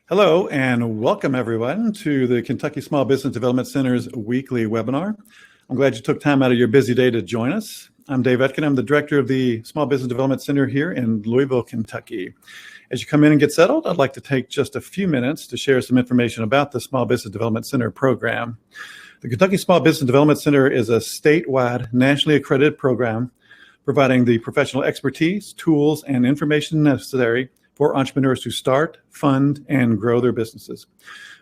Hello and welcome everyone to the Kentucky Small Business Development Center's weekly webinar. I'm glad you took time out of your busy day to join us. I'm Dave Etkin. I'm the director of the Small Business Development Center here in Louisville, Kentucky. As you come in and get settled, I'd like to take just a few minutes to share some information about the Small Business Development Center program. The Kentucky Small Business Development Center is a statewide, nationally accredited program providing the professional expertise, tools, and information necessary for entrepreneurs to start, fund, and grow their businesses.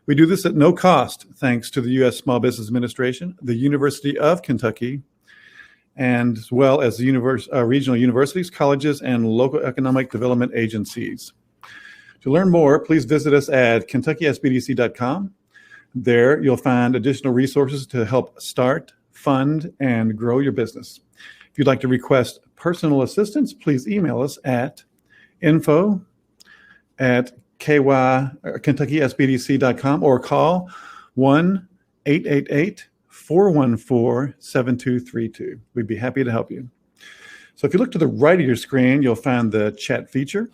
We do this at no cost, thanks to the U.S. Small Business Administration, the University of Kentucky, and as well as the regional universities, colleges, and local economic development agencies. To learn more, please visit us at KentuckySBDC.com. There, you'll find additional resources to help start, fund, and grow your business. If you'd like to request personal assistance, please email us at info@KentuckySBDC.com or call 1-888-414-7232. We'd be happy to help you. So if you look to the right of your screen, you'll find the chat feature.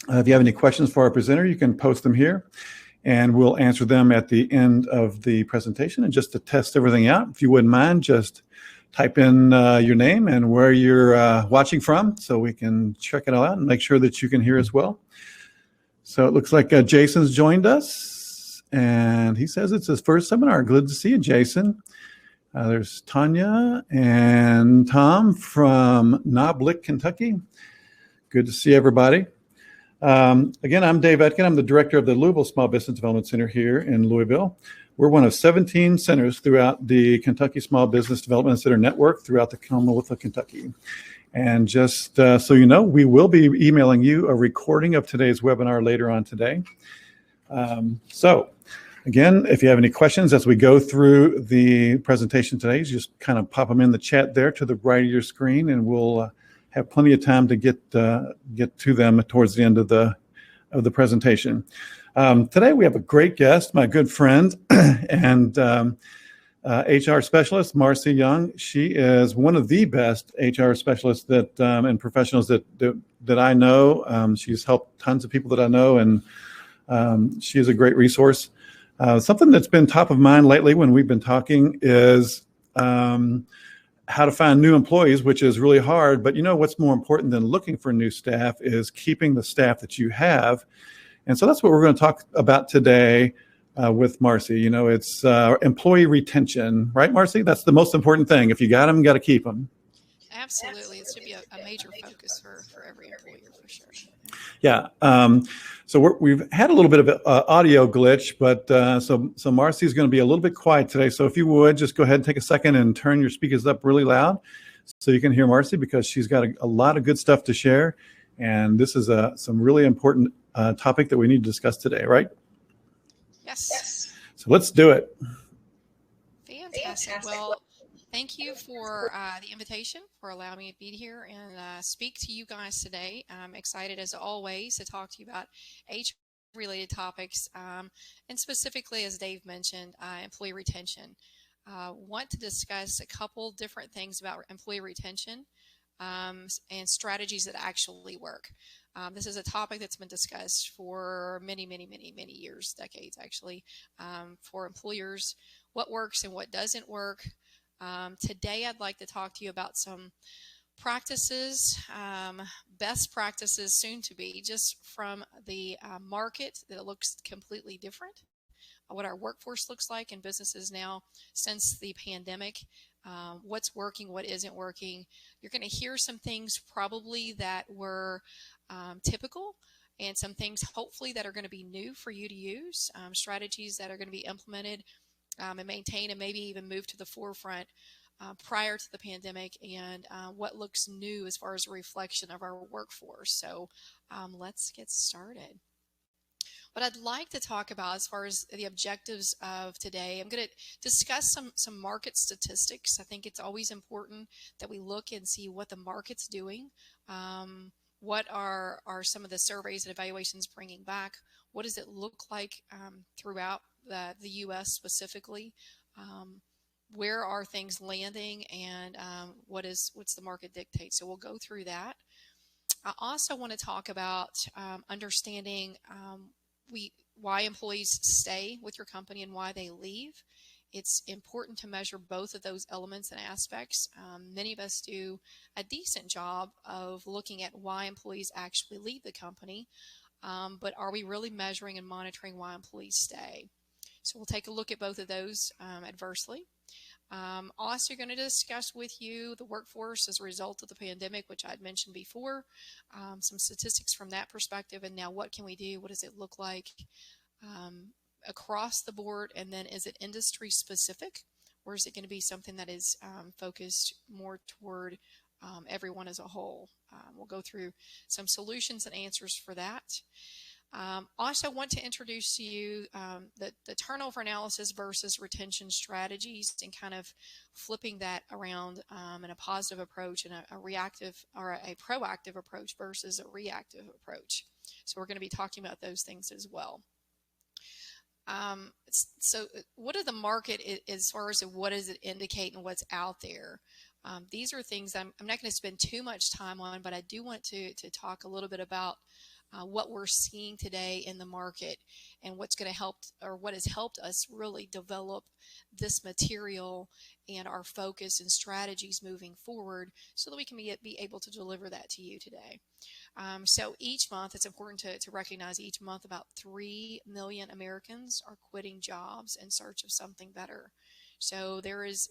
If you have any questions for our presenter, you can post them here, and we'll answer them at the end of the presentation. And just to test everything out, if you wouldn't mind, just type in your name and where you're watching from so we can check it all out and make sure that you can hear as well. So it looks like Jason's joined us, and he says it's his first seminar. Good to see you, Jason. There's Tanya and Tom from Knoblick, Kentucky. Good to see everybody. Again, I'm Dave Etkin. I'm the director of the Louisville Small Business Development Center here in Louisville. We're one of 17 centers throughout the Kentucky Small Business Development Center network throughout the Commonwealth of Kentucky. And just so you know, we will be emailing you a recording of today's webinar later on today. So again, if you have any questions as we go through the presentation today, just kind of pop them in the chat there to the right of your screen, and we'll have plenty of time to get to them towards the end of the presentation. Today we have a great guest, my good friend and HR specialist, Marcy Young. She is one of the best HR specialists that and professionals that I know. She's helped tons of people that I know, and she is a great resource. Something that's been top of mind lately when we've been talking is how to find new employees, which is really hard. But you know what's more important than looking for new staff is keeping the staff that you have. And so that's what we're going to talk about today with Marcy. You know, it's employee retention, right, Marcy? That's the most important thing. If you got them, you got to keep them. Absolutely. It should be a major focus for every employer, for sure. Yeah. So we've had a little bit of an audio glitch, but so Marcy's going to be a little bit quiet today. So if you would, just go ahead and take a second and turn your speakers up really loud so you can hear Marcy, because she's got a lot of good stuff to share. And this is some really important topic that we need to discuss today, right? Yes. So let's do it. Fantastic. Well, thank you for the invitation, for allowing me to be here and speak to you guys today. I'm excited, as always, to talk to you about HR-related topics, and specifically, as Dave mentioned, employee retention. Want to discuss a couple different things about employee retention and strategies that actually work. This is a topic that's been discussed for many years, decades actually, for employers, what works and what doesn't work. Today, I'd like to talk to you about some practices, best practices soon to be, just from the market that looks completely different, what our workforce looks like in businesses now since the pandemic, what's working, what isn't working. You're going to hear some things probably that were typical, and some things hopefully that are going to be new for you to use, strategies that are going to be implemented and maintained and maybe even move to the forefront prior to the pandemic, and what looks new as far as a reflection of our workforce. So let's get started. What I'd like to talk about as far as the objectives of today, I'm going to discuss some market statistics. I think it's always important that we look and see what the market's doing. What are some of the surveys and evaluations bringing back? What does it look like throughout the U.S. specifically? Where are things landing, and what's the market dictate? So we'll go through that. I also want to talk about understanding why employees stay with your company and why they leave. It's important to measure both of those elements and aspects. Many of us do a decent job of looking at why employees actually leave the company, but are we really measuring and monitoring why employees stay? So we'll take a look at both of those adversely. Also going to discuss with you the workforce as a result of the pandemic, which I'd mentioned before, some statistics from that perspective, and now what can we do? What does it look like across the board? And then is it industry specific, or is it going to be something that is focused more toward everyone as a whole? We'll go through some solutions and answers for that. Also want to introduce to you the turnover analysis versus retention strategies, and kind of flipping that around in a positive approach and a reactive or a proactive approach versus a reactive approach. So we're going to be talking about those things as well. So what is the market as far as what does it indicate and what's out there? These are things I'm not going to spend too much time on, but I do want to talk a little bit about what we're seeing today in the market and what's going to help, or what has helped us really develop this material and our focus and strategies moving forward, so that we can be able to deliver that to you today. So each month, it's important to recognize each month about 3 million Americans are quitting jobs in search of something better. So there is,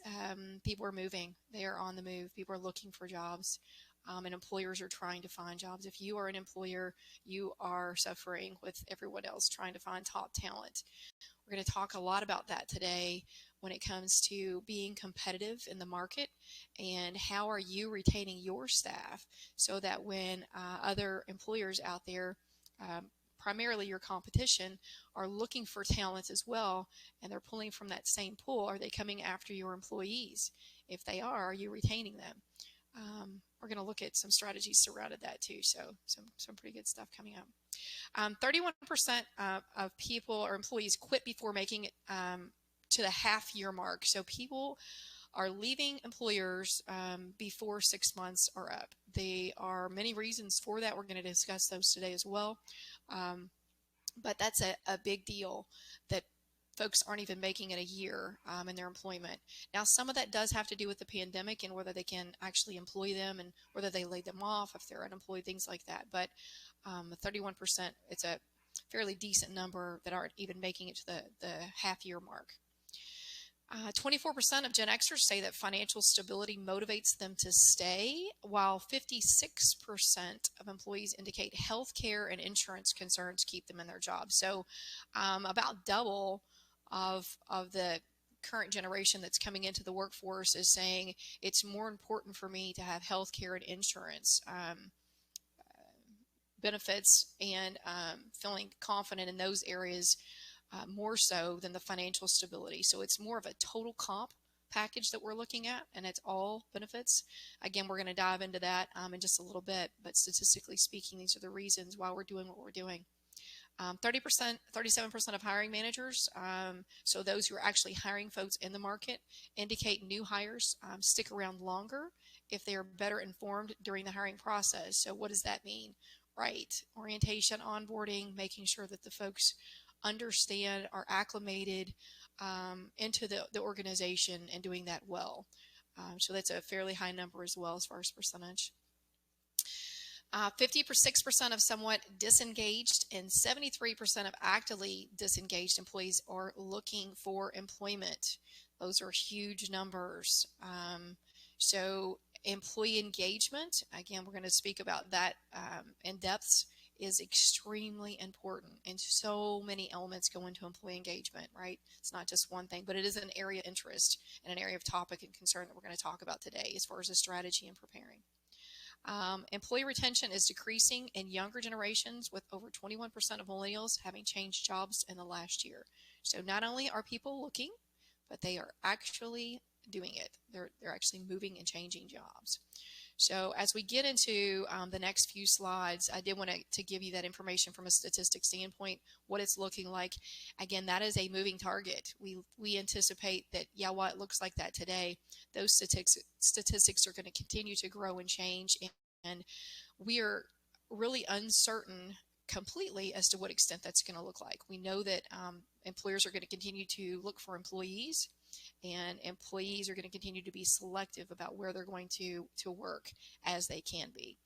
people are moving, they are on the move, people are looking for jobs. And employers are trying to find jobs. If you are an employer, you are suffering with everyone else trying to find top talent. We're going to talk a lot about that today when it comes to being competitive in the market, and how are you retaining your staff so that when other employers out there, primarily your competition, are looking for talent as well, and they're pulling from that same pool, are they coming after your employees? If they are you retaining them? We're going to look at some strategies surrounded that too. So some pretty good stuff coming up. 31% of people or employees quit before making it to the half-year mark. So people are leaving employers before 6 months are up. There are many reasons for that. We're going to discuss those today as well. But that's a big deal, that folks aren't even making it a year in their employment. Now, some of that does have to do with the pandemic and whether they can actually employ them and whether they laid them off, if they're unemployed, things like that. But 31%, it's a fairly decent number that aren't even making it to the half-year mark. 24% of Gen Xers say that financial stability motivates them to stay, while 56% of employees indicate healthcare and insurance concerns keep them in their jobs. So about double of the current generation that's coming into the workforce is saying it's more important for me to have healthcare and insurance benefits, and feeling confident in those areas more so than the financial stability. So it's more of a total comp package that we're looking at, and it's all benefits. Again, we're going to dive into that in just a little bit, but statistically speaking, these are the reasons why we're doing what we're doing. 30%, 37% of hiring managers, so those who are actually hiring folks in the market, indicate new hires stick around longer if they are better informed during the hiring process. So what does that mean? Right, orientation, onboarding, making sure that the folks understand, are acclimated into the organization, and doing that well. So that's a fairly high number as well as far as percentage. 56% of somewhat disengaged and 73% of actively disengaged employees are looking for employment. Those are huge numbers. So employee engagement, again, we're going to speak about that in depth, is extremely important, and so many elements go into employee engagement, right? It's not just one thing, but it is an area of interest and an area of topic and concern that we're going to talk about today as far as a strategy and preparing. Employee retention is decreasing in younger generations, with over 21% of millennials having changed jobs in the last year. So not only are people looking, but they are actually doing it. They're actually moving and changing jobs. So as we get into the next few slides, I did want to give you that information from a statistics standpoint, what it's looking like. Again, that is a moving target. We anticipate that, yeah, while it looks like that today, those statistics are going to continue to grow and change, and we are really uncertain completely as to what extent that's going to look like. We know that employers are going to continue to look for employees, and employees are going to continue to be selective about where they're going to work as they can be.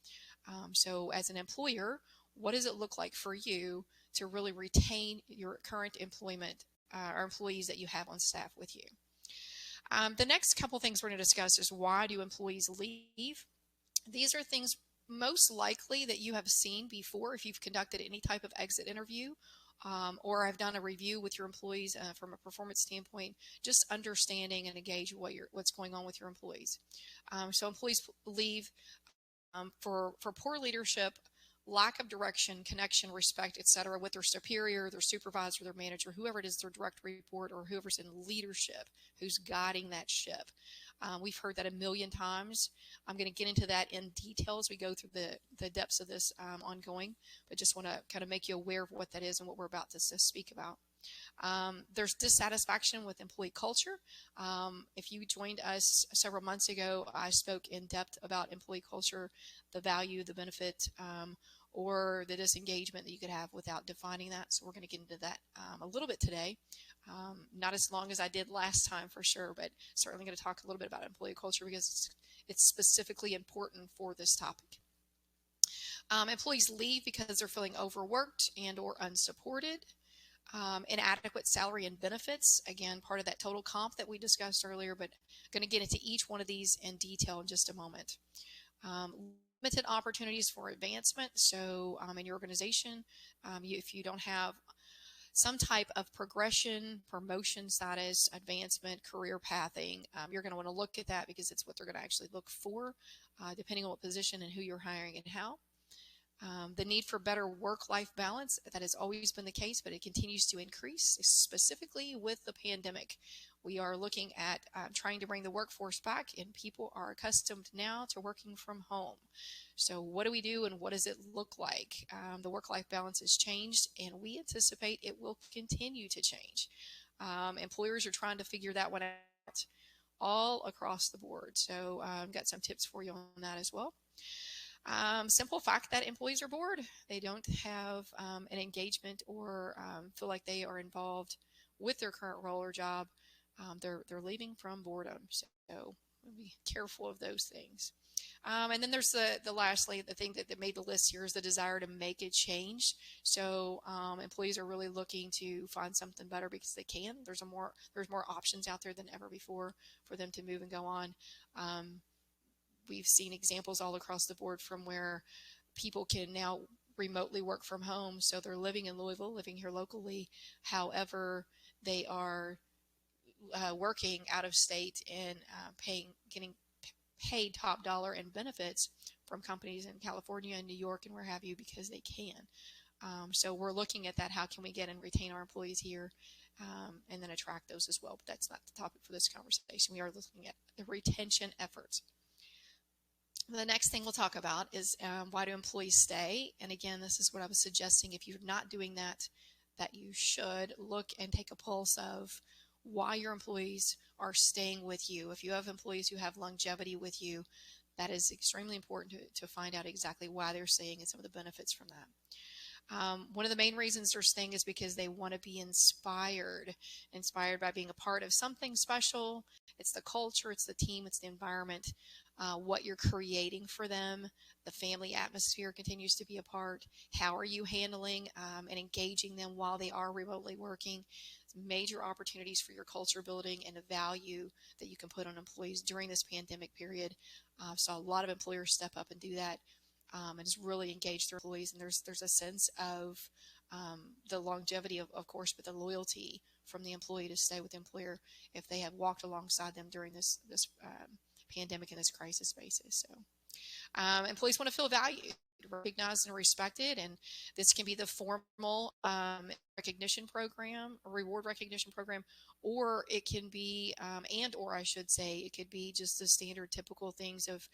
So as an employer, what does it look like for you to really retain your current employment or employees that you have on staff with you? The next couple things we're going to discuss is, why do employees leave? These are things most likely that you have seen before if you've conducted any type of exit interview, or I've done a review with your employees from a performance standpoint, just understanding and engage what's going on with your employees. So employees leave for poor leadership, lack of direction, connection, respect, etc., with their superior, their supervisor, their manager, whoever it is, their direct report, or whoever's in leadership, who's guiding that ship. We've heard that a million times. I'm going to get into that in detail as we go through the depths of this ongoing, but just want to kind of make you aware of what that is and what we're about to speak about. There's dissatisfaction with employee culture. If you joined us several months ago, I spoke in depth about employee culture, the value, the benefit, or the disengagement that you could have without defining that. So we're going to get into that a little bit today. Not as long as I did last time for sure, but certainly going to talk a little bit about employee culture because it's specifically important for this topic. Employees leave because they're feeling overworked and or unsupported. Inadequate salary and benefits, again, part of that total comp that we discussed earlier, but going to get into each one of these in detail in just a moment. Limited opportunities for advancement. So in your organization, if you don't have some type of progression, promotion status, advancement, career pathing, you're going to want to look at that because it's what they're going to actually look for, depending on what position and who you're hiring and how. The need for better work-life balance, that has always been the case, but it continues to increase, specifically with the pandemic. We are looking at trying to bring the workforce back, and people are accustomed now to working from home. So what do we do, and what does it look like? The work-life balance has changed, and we anticipate it will continue to change. Employers are trying to figure that one out all across the board. So I've got some tips for you on that as well. Simple fact that employees are bored. They don't have an engagement or feel like they are involved with their current role or job. They're leaving from boredom. So be careful of those things. And then there's lastly, the thing that made the list here is the desire to make a change. So employees are really looking to find something better because they can. There's more options out there than ever before for them to move and go on. We've seen examples all across the board from where people can now remotely work from home. So they're living in Louisville, living here locally. However, they are working out of state and getting paid top dollar in benefits from companies in California and New York and where have you, because they can. So we're looking at that. How can we get and retain our employees here and then attract those as well? But that's not the topic for this conversation. We are looking at the retention efforts. The next thing we'll talk about is why do employees stay? And again, this is what I was suggesting. If you're not doing that you should look and take a pulse of why your employees are staying with you. If you have employees who have longevity with you, that is extremely important to find out exactly why they're staying and some of the benefits from that. One of the main reasons they're staying is because they want to be inspired by being a part of something special. It's the culture, it's the team, it's the environment, what you're creating for them. The family atmosphere continues to be a part. How are you handling and engaging them while they are remotely working? Major opportunities for your culture building and the value that you can put on employees during this pandemic period. Saw a lot of employers step up and do that. And just really engage their employees. And there's a sense of the longevity, of course, but the loyalty from the employee to stay with the employer if they have walked alongside them during this pandemic and this crisis basis. So employees want to feel valued, recognized, and respected. And this can be the formal recognition program, a reward recognition program, or it can be, it could be just the standard typical things of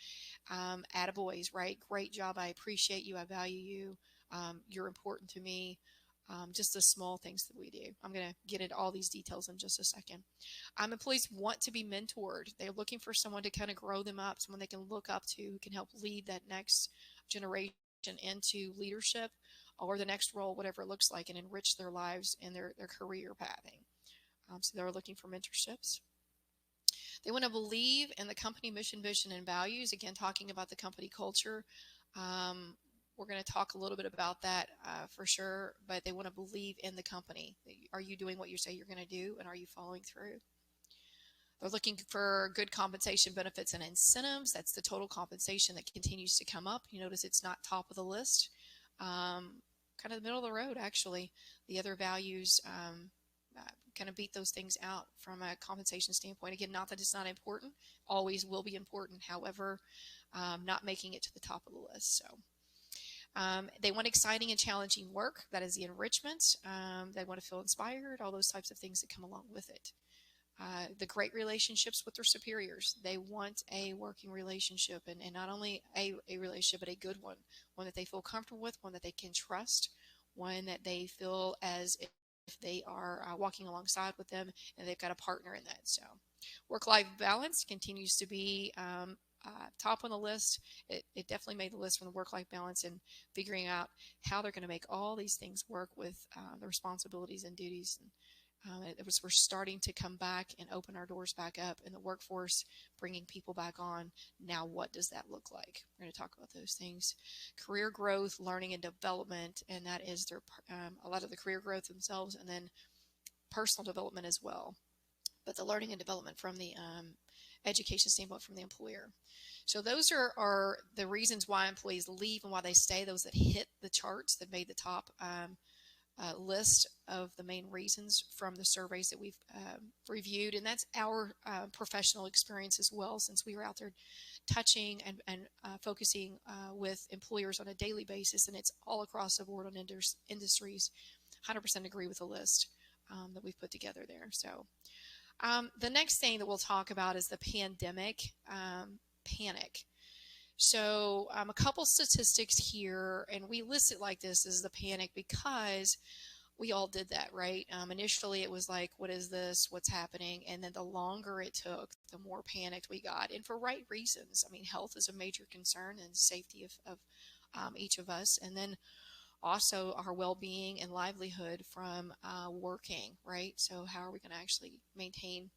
attaboys, right? Great job. I appreciate you. I value you. You're important to me. Just the small things that we do. I'm going to get into all these details in just a second. Employees want to be mentored. They're looking for someone to kind of grow them up, someone they can look up to, who can help lead that next generation into leadership. or the next role, whatever it looks like, and enrich their lives and their career pathing. So they're looking for mentorships. They want to believe in the company mission, vision, and values. Again, talking about the company culture. We're going to talk a little bit about that for sure, but they want to believe in the company. Are you doing what you say you're going to do, and are you following through? They're looking for good compensation, benefits, and incentives. That's the total compensation that continues to come up. You notice it's not top of the list. Kind of the middle of the road, actually. The other values kind of beat those things out from a compensation standpoint. Again, not that it's not important. Always will be important. However, not making it to the top of the list. So they want exciting and challenging work. That is the enrichment. They want to feel inspired, all those types of things that come along with it. The great relationships with their superiors. They want a working relationship, and not only a relationship, but a good one that they feel comfortable with, one that they can trust, one that they feel as if they are walking alongside with them and they've got a partner in that. So work-life balance continues to be top on the list. It definitely made the list from the work-life balance and figuring out how they're going to make all these things work with the responsibilities and duties. And we're starting to come back and open our doors back up in the workforce, bringing people back on. Now, what does that look like? We're going to talk about those things. Career growth, learning and development, and that is their a lot of the career growth themselves, and then personal development as well. But the learning and development from the education standpoint from the employer. So those are the reasons why employees leave and why they stay, those that hit the charts that made the top list of the main reasons from the surveys that we've reviewed. And that's our professional experience as well, since we were out there touching and focusing with employers on a daily basis. And it's all across the board on industries. 100% agree with the list that we've put together there. So the next thing that we'll talk about is the pandemic panic. So a couple statistics here, and we list it like this as the panic because we all did that, right? Initially, it was like, what is this? What's happening? And then the longer it took, the more panicked we got, and for right reasons. I mean, health is a major concern, and safety of each of us, and then also our well-being and livelihood from working, right? So how are we going to actually maintain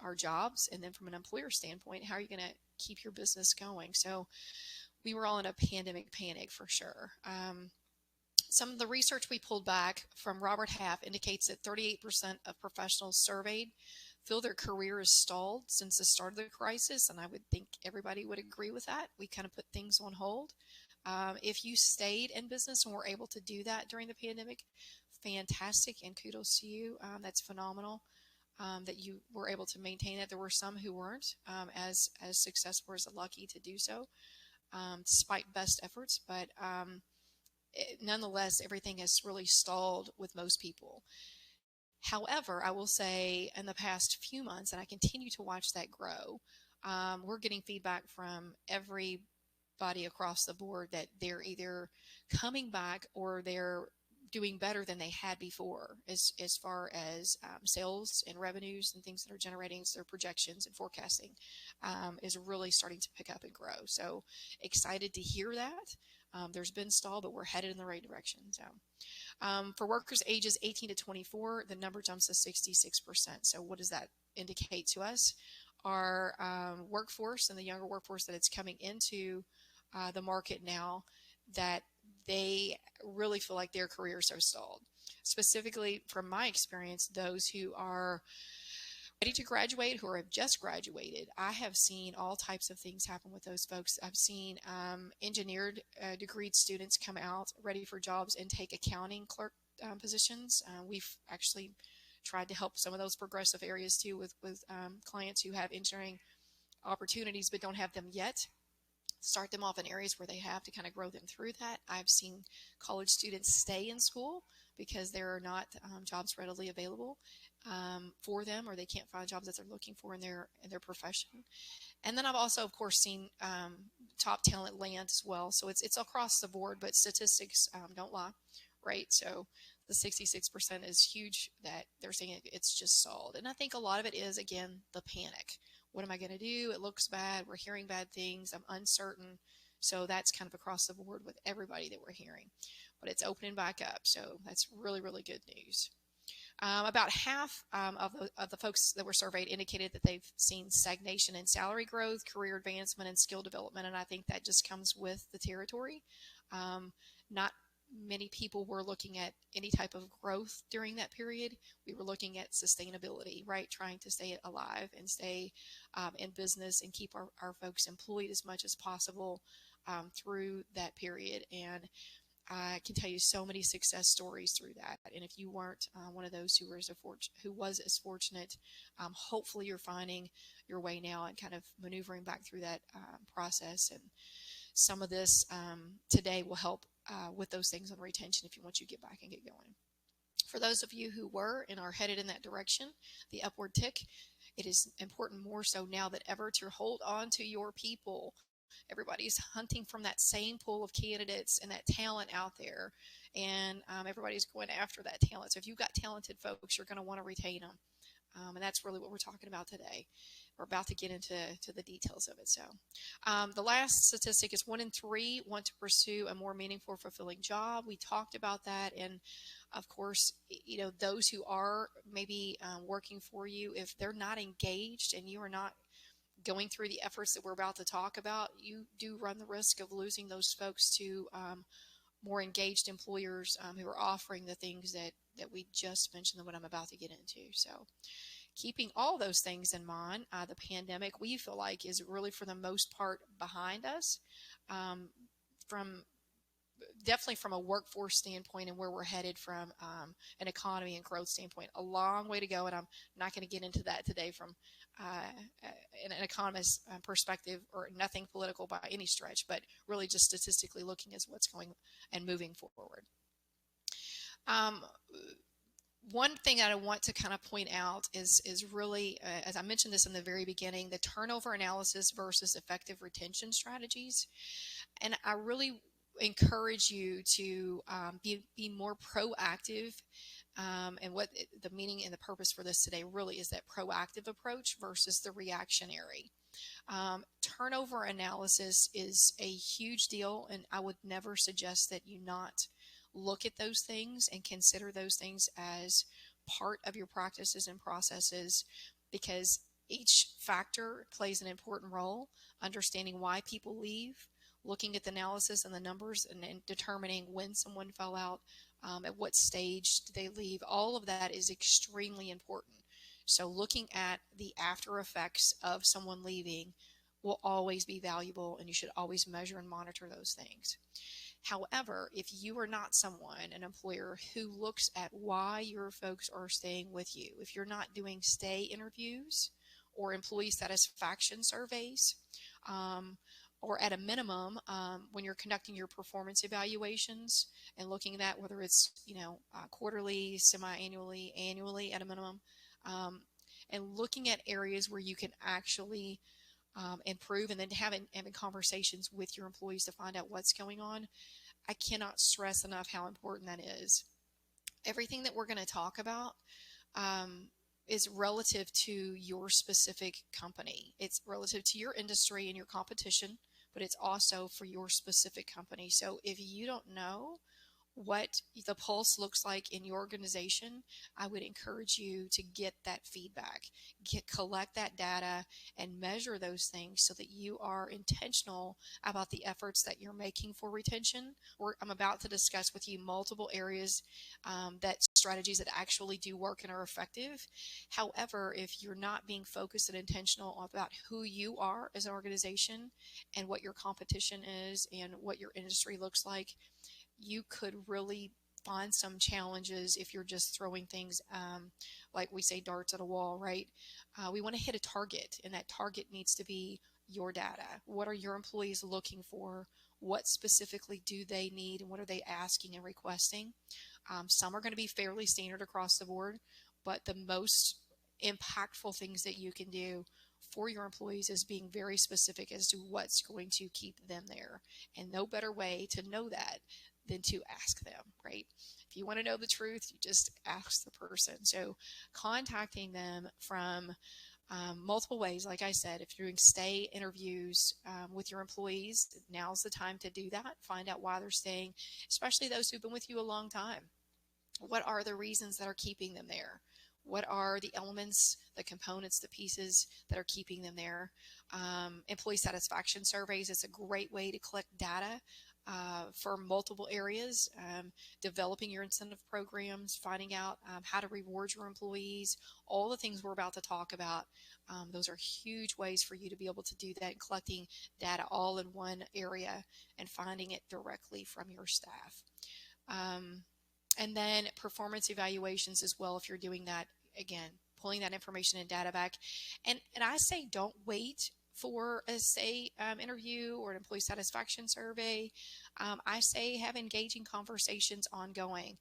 our jobs? And then from an employer standpoint, how are you going to keep your business going? So we were all in a pandemic panic for sure. Some of the research we pulled back from Robert Half indicates that 38% of professionals surveyed feel their career is stalled since the start of the crisis, and I would think everybody would agree with that. We kind of put things on hold. If you stayed in business and were able to do that during the pandemic, fantastic, and kudos to you. That's phenomenal that you were able to maintain that. There were some who weren't as successful, as lucky to do so, despite best efforts. But nonetheless, everything has really stalled with most people. However, I will say in the past few months, and I continue to watch that grow, we're getting feedback from everybody across the board that they're either coming back or they're doing better than they had before as far as sales and revenues and things that are generating. So their projections and forecasting is really starting to pick up and grow. So excited to hear that. There's been stall, but we're headed in the right direction. So for workers ages 18 to 24, the number jumps to 66%. So what does that indicate to us? Our workforce and the younger workforce that it's coming into the market now, that they really feel like their careers are stalled. Specifically, from my experience, those who are ready to graduate, who have just graduated, I have seen all types of things happen with those folks. I've seen engineered degreed students come out ready for jobs and take accounting clerk positions. We've actually tried to help some of those progressive areas too with clients who have engineering opportunities but don't have them yet. Start them off in areas where they have to kind of grow them through that. I've seen college students stay in school because there are not jobs readily available for them, or they can't find jobs that they're looking for in their profession. And then I've also, of course, seen top talent land as well. So it's across the board, but statistics don't lie, right? So the 66% is huge that they're saying it's just stalled. And I think a lot of it is, again, the panic. What am I going to do? It looks bad. We're hearing bad things. I'm uncertain. So that's kind of across the board with everybody that we're hearing. but it's opening back up. So that's really, really good news. About half of the folks that were surveyed indicated that they've seen stagnation in salary growth, career advancement, and skill development. And I think that just comes with the territory. Not many people were looking at any type of growth during that period. We were looking at sustainability, right? Trying to stay alive and stay in business and keep our folks employed as much as possible through that period. And I can tell you so many success stories through that. And if you weren't one of those who was as fortunate, hopefully you're finding your way now and kind of maneuvering back through that process. And some of this today will help with those things on retention if you want you to get back and get going. For those of you who were and are headed in that direction, the upward tick, it is important more so now than ever to hold on to your people. Everybody's hunting from that same pool of candidates and that talent out there, and everybody's going after that talent. So if you've got talented folks, you're going to want to retain them, and that's really what we're talking about today. We're about to get into the details of it. So the last statistic is 1 in 3 want to pursue a more meaningful, fulfilling job. We talked about that, and of course, you know, those who are maybe working for you, if they're not engaged and you are not going through the efforts that we're about to talk about, you do run the risk of losing those folks to more engaged employers who are offering the things that we just mentioned and what I'm about to get into. So keeping all those things in mind, the pandemic, we feel like, is really for the most part behind us. Definitely from a workforce standpoint and where we're headed from an economy and growth standpoint, a long way to go. And I'm not going to get into that today from an economist's perspective, or nothing political by any stretch, but really just statistically looking at what's going and moving forward. One thing that I want to kind of point out is really, as I mentioned this in the very beginning, the turnover analysis versus effective retention strategies. And I really encourage you to be more proactive. And what the meaning and the purpose for this today really is that proactive approach versus the reactionary. Turnover analysis is a huge deal, and I would never suggest that you not look at those things and consider those things as part of your practices and processes, because each factor plays an important role. Understanding why people leave, looking at the analysis and the numbers, and determining when someone fell out, at what stage did they leave, all of that is extremely important. So looking at the after effects of someone leaving will always be valuable, and you should always measure and monitor those things. However, if you are not an employer who looks at why your folks are staying with you, if you're not doing stay interviews or employee satisfaction surveys, or at a minimum, when you're conducting your performance evaluations and looking at that, whether it's, quarterly, semi-annually, annually at a minimum, and looking at areas where you can actually improve, and then having conversations with your employees to find out what's going on. I cannot stress enough how important that is. Everything that we're going to talk about is relative to your specific company. It's relative to your industry and your competition, but it's also for your specific company. So if you don't know what the pulse looks like in your organization, I would encourage you to get that feedback, collect that data, and measure those things so that you are intentional about the efforts that you're making for retention. I'm about to discuss with you multiple areas that strategies that actually do work and are effective. However, if you're not being focused and intentional about who you are as an organization and what your competition is and what your industry looks like, you could really find some challenges if you're just throwing things, like we say, darts at a wall, right? We want to hit a target, and that target needs to be your data. What are your employees looking for? What specifically do they need, and what are they asking and requesting? Some are going to be fairly standard across the board, but the most impactful things that you can do for your employees is being very specific as to what's going to keep them there. And no better way to know that than to ask them, right? If you want to know the truth, you just ask the person. So contacting them from multiple ways. Like I said, if you're doing stay interviews with your employees, now's the time to do that. Find out why they're staying, especially those who've been with you a long time. What are the reasons that are keeping them there? What are the elements, the components, the pieces that are keeping them there? Employee satisfaction surveys is a great way to collect data for multiple areas. Developing your incentive programs, finding out how to reward your employees, all the things we're about to talk about. Those are huge ways for you to be able to do that, and collecting data all in one area and finding it directly from your staff. And then performance evaluations as well, if you're doing that, again, pulling that information and data back. And I say don't wait for a say interview or an employee satisfaction survey. I say have engaging conversations ongoing.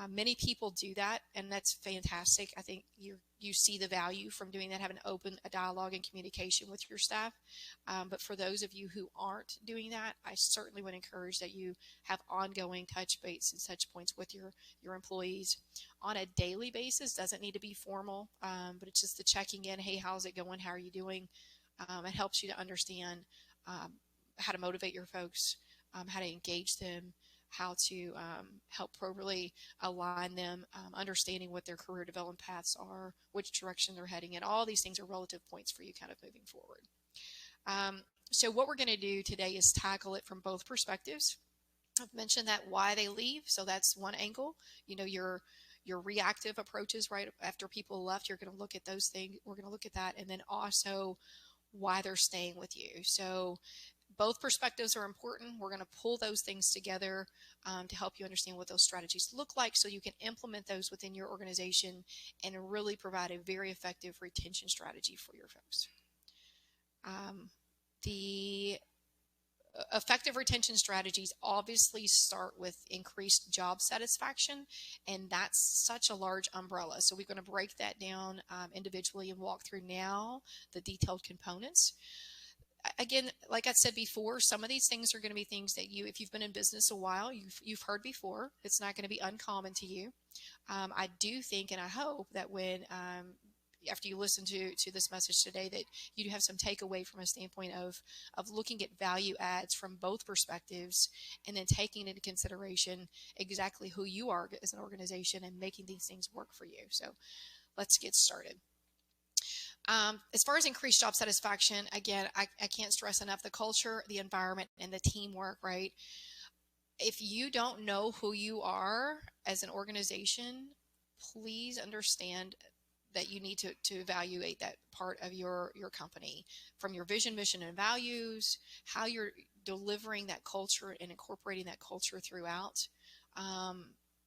Many people do that, and that's fantastic. I think you see the value from doing that, having a dialogue and communication with your staff. But for those of you who aren't doing that, I certainly would encourage that you have ongoing touch base and touch points with your employees on a daily basis. Doesn't need to be formal, but it's just the checking in. Hey, how's it going? How are you doing? It helps you to understand how to motivate your folks, how to engage them, how to help properly align them, understanding what their career development paths are, which direction they're heading in. All these things are relative points for you kind of moving forward. So what we're going to do today is tackle it from both perspectives. I've mentioned that why they leave, so that's one angle. Your reactive approaches right after people left, you're going to look at those things. We're going to look at that, and then also why they're staying with you. So both perspectives are important. We're going to pull those things together to help you understand what those strategies look like so you can implement those within your organization and really provide a very effective retention strategy for your folks. The effective retention strategies obviously start with increased job satisfaction, and that's such a large umbrella. So we're going to break that down individually and walk through now the detailed components. Again, like I said before, some of these things are going to be things that if you've been in business a while, you've heard before. It's not going to be uncommon to you. I do think, and I hope that when after you listen to this message today, that you do have some takeaway from a standpoint of looking at value adds from both perspectives, and then taking into consideration exactly who you are as an organization and making these things work for you. So let's get started. As far as increased job satisfaction, again, I can't stress enough the culture, the environment, and the teamwork, right? If you don't know who you are as an organization, please understand that you need to evaluate that part of your company, from your vision, mission, and values, how you're delivering that culture and incorporating that culture throughout,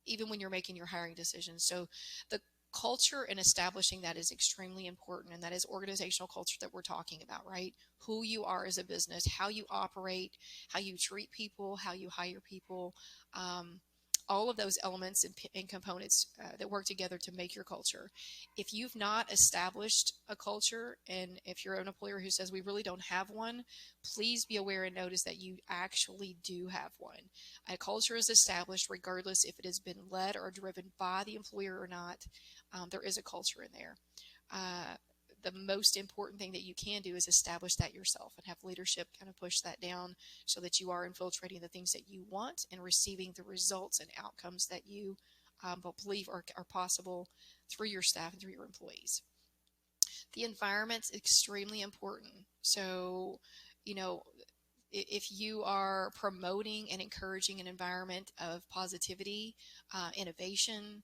even when you're making your hiring decisions. So the culture and establishing that is extremely important, and that is organizational culture that we're talking about, right? Who you are as a business, how you operate, how you treat people, how you hire people, all of those elements and components that work together to make your culture. If you've not established a culture, and if you're an employer who says we really don't have one, please be aware and notice that you actually do have one. A culture is established regardless if it has been led or driven by the employer or not. There is a culture in there. The most important thing that you can do is establish that yourself and have leadership kind of push that down so that you are infiltrating the things that you want and receiving the results and outcomes that you believe are possible through your staff and through your employees. The environment's extremely important. So, if you are promoting and encouraging an environment of positivity, innovation,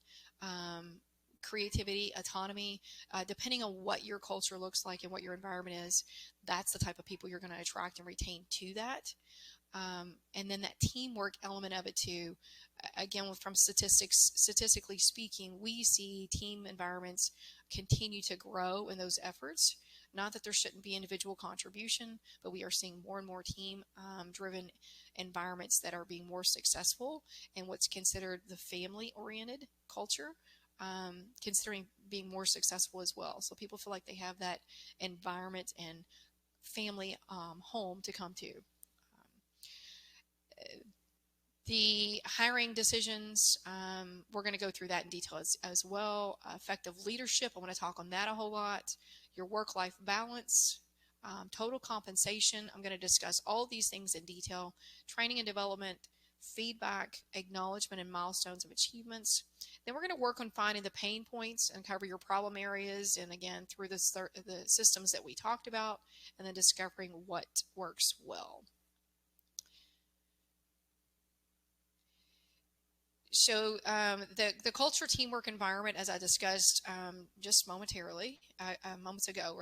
creativity, autonomy, depending on what your culture looks like and what your environment is, that's the type of people you're going to attract and retain to that. And then that teamwork element of it too. Again, from statistically speaking, we see team environments continue to grow in those efforts. Not that there shouldn't be individual contribution, but we are seeing more and more team-driven environments that are being more successful in what's considered the family-oriented culture. Considering being more successful as well. So people feel like they have that environment and family home to come to. The hiring decisions, we're going to go through that in detail as well. Effective leadership, I want to talk on that a whole lot. your work-life balance, total compensation. I'm going to discuss all these things in detail, training and development, feedback, acknowledgement, and milestones of achievements. Then we're going to work on finding the pain points and cover your problem areas, and again, through the systems that we talked about, and then discovering what works well. So the culture, teamwork, environment, as I discussed just moments ago,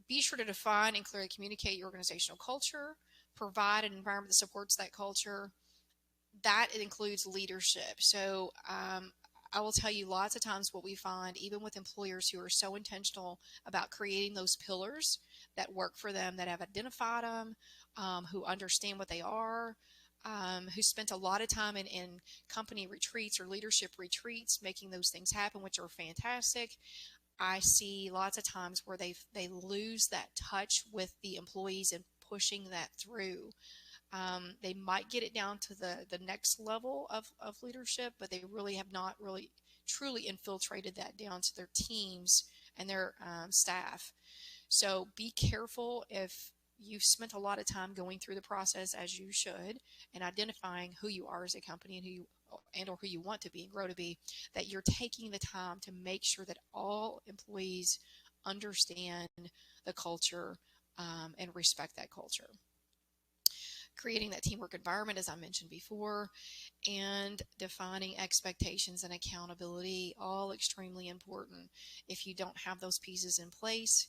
be sure to define and clearly communicate your organizational culture, provide an environment that supports that culture. That includes leadership. So I will tell you lots of times what we find, even with employers who are so intentional about creating those pillars that work for them, that have identified them, who understand what they are, who spent a lot of time in company retreats or leadership retreats making those things happen, which are fantastic. I see lots of times where they lose that touch with the employees and pushing that through. They might get it down to the next level of leadership, but they really have not really truly infiltrated that down to their teams and their staff. So be careful if you've spent a lot of time going through the process, as you should, and identifying who you are as a company and or who you want to be and grow to be, that you're taking the time to make sure that all employees understand the culture and respect that culture. Creating that teamwork environment, as I mentioned before, and defining expectations and accountability, all extremely important. If you don't have those pieces in place,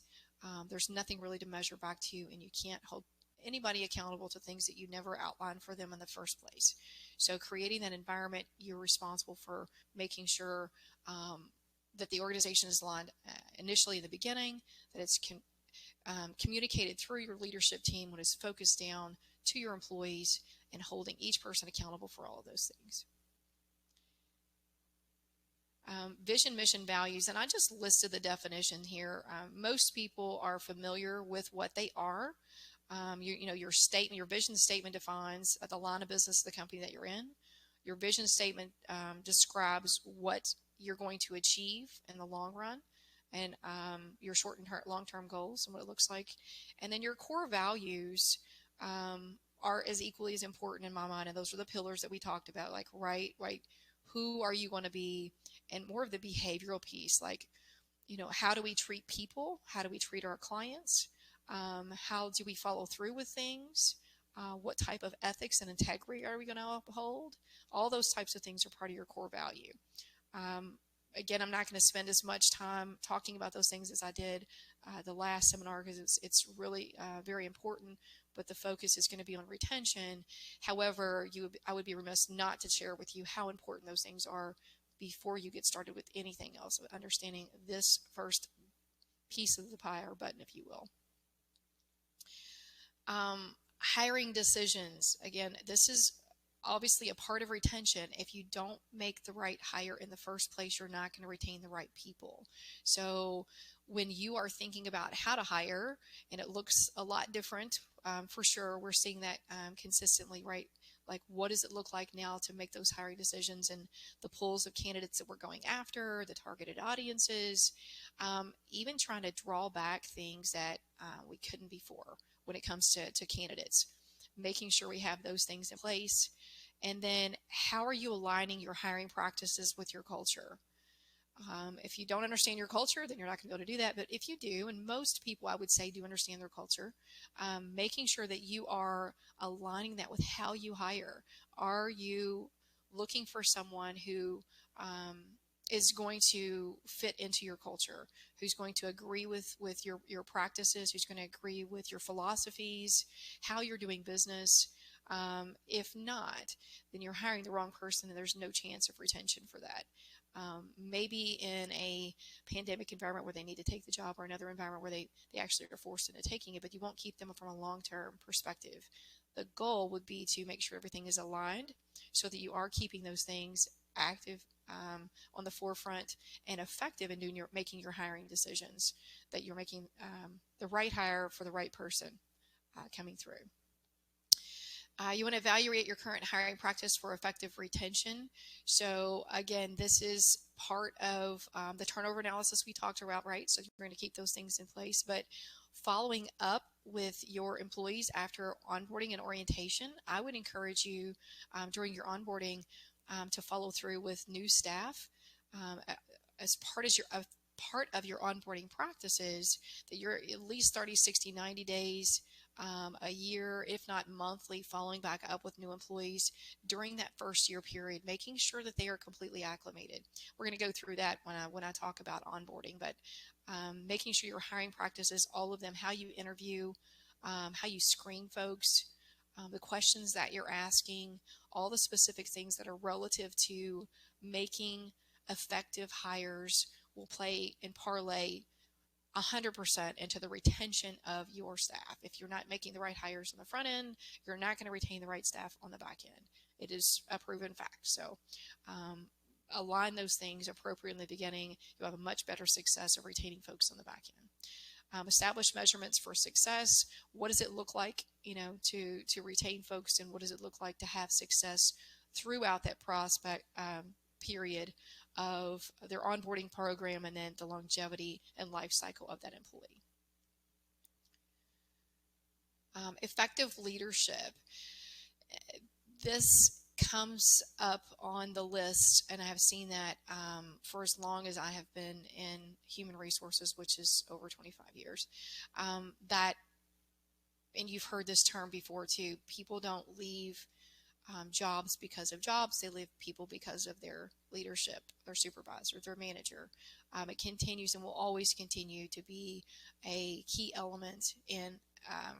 there's nothing really to measure back to you, and you can't hold anybody accountable to things that you never outlined for them in the first place. So creating that environment, you're responsible for making sure that the organization is aligned initially in the beginning, that it's communicated through your leadership team when it's focused down to your employees, and holding each person accountable for all of those things. Vision, mission, values, and I just listed the definition here. Most people are familiar with what they are. Your statement, your vision statement defines the line of business of the company that you're in. Your vision statement describes what you're going to achieve in the long run, and your short and long-term goals and what it looks like. And then your core values are as equally as important in my mind, and those are the pillars that we talked about, like right, who are you going to be, and more of the behavioral piece, like, how do we treat people? How do we treat our clients? How do we follow through with things? What type of ethics and integrity are we going to uphold? All those types of things are part of your core value. Again, I'm not going to spend as much time talking about those things as I did the last seminar, because it's really very important, but the focus is going to be on retention. However, I would be remiss not to share with you how important those things are before you get started with anything else, understanding this first piece of the pie, or button, if you will. Hiring decisions. Again, this is obviously a part of retention. If you don't make the right hire in the first place, you're not going to retain the right people. So when you are thinking about how to hire, and it looks a lot different, for sure, we're seeing that consistently, right? Like, what does it look like now to make those hiring decisions, and the pools of candidates that we're going after, the targeted audiences, even trying to draw back things that we couldn't before when it comes to candidates, making sure we have those things in place. And then how are you aligning your hiring practices with your culture? If you don't understand your culture, then you're not going to be able to do that. But if you do, and most people, I would say, do understand their culture, making sure that you are aligning that with how you hire. Are you looking for someone who is going to fit into your culture, who's going to agree with your practices, who's going to agree with your philosophies, how you're doing business? If not, then you're hiring the wrong person, and there's no chance of retention for that. Maybe in a pandemic environment where they need to take the job, or another environment where they actually are forced into taking it, but you won't keep them from a long-term perspective. The goal would be to make sure everything is aligned so that you are keeping those things active on the forefront and effective in making your hiring decisions, that you're making the right hire for the right person coming through. You want to evaluate your current hiring practice for effective retention. So again, this is part of the turnover analysis we talked about, right? So you're going to keep those things in place, but following up with your employees after onboarding and orientation, I would encourage you during your onboarding to follow through with new staff as part of your onboarding practices, that you're at least 30, 60, 90 days, a year, if not monthly, following back up with new employees during that first year period, making sure that they are completely acclimated. We're going to go through that when I talk about onboarding, but making sure your hiring practices, all of them, how you interview, how you screen folks, the questions that you're asking, all the specific things that are relative to making effective hires will play and parlay 100% into the retention of your staff. If you're not making the right hires on the front end, you're not going to retain the right staff on the back end. It is a proven fact. So align those things appropriately in the beginning. You'll have a much better success of retaining folks on the back end. Establish measurements for success. What does it look like, to retain folks, and what does it look like to have success throughout that prospect period of their onboarding program, and then the longevity and life cycle of that employee. Effective leadership. This comes up on the list, and I have seen that for as long as I have been in human resources, which is over 25 years. And you've heard this term before too, people don't leave jobs because of jobs. They leave people because of their leadership, their supervisor, their manager. It continues and will always continue to be a key element in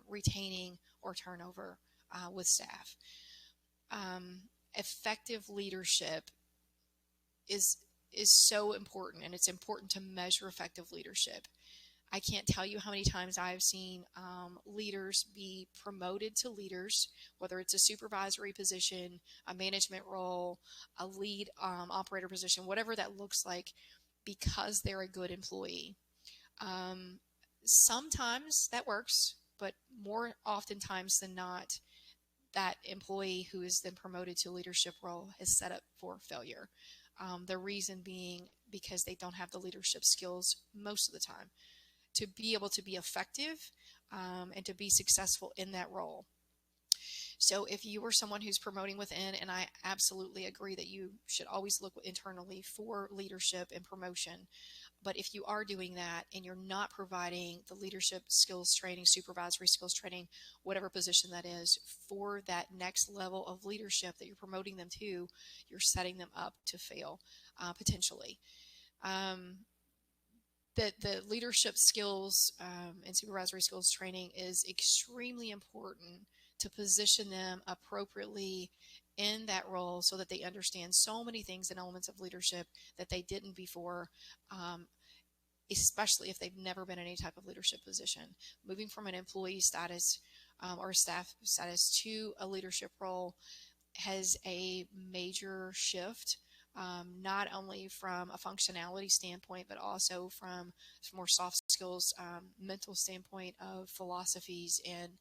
retaining or turnover with staff. Effective leadership is so important, and it's important to measure effective leadership. I can't tell you how many times I've seen leaders be promoted to leaders, whether it's a supervisory position, a management role, a lead operator position, whatever that looks like, because they're a good employee. Sometimes that works, but more oftentimes than not, that employee who is then promoted to a leadership role is set up for failure. The reason being because they don't have the leadership skills most of the time to be able to be effective and to be successful in that role. So if you are someone who's promoting within, and I absolutely agree that you should always look internally for leadership and promotion, but if you are doing that and you're not providing the leadership skills training, supervisory skills training, whatever position that is, for that next level of leadership that you're promoting them to, you're setting them up to fail potentially. The leadership skills and supervisory skills training is extremely important to position them appropriately in that role so that they understand so many things and elements of leadership that they didn't before, especially if they've never been in any type of leadership position. Moving from an employee status or staff status to a leadership role has a major shift. Not only from a functionality standpoint, but also from more soft skills, mental standpoint of philosophies and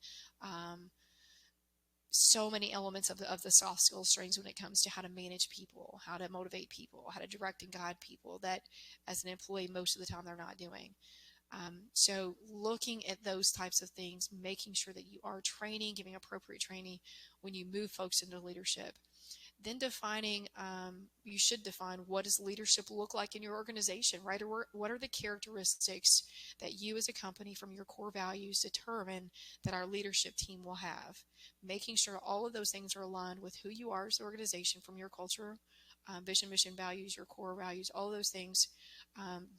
so many elements of the soft skills strengths when it comes to how to manage people, how to motivate people, how to direct and guide people that as an employee most of the time they're not doing. So looking at those types of things, making sure that you are training, giving appropriate training when you move folks into leadership. Then defining, you should define, what does leadership look like in your organization, right? Or what are the characteristics that you as a company from your core values determine that our leadership team will have? Making sure all of those things are aligned with who you are as an organization from your culture, vision, mission, values, your core values, all of those things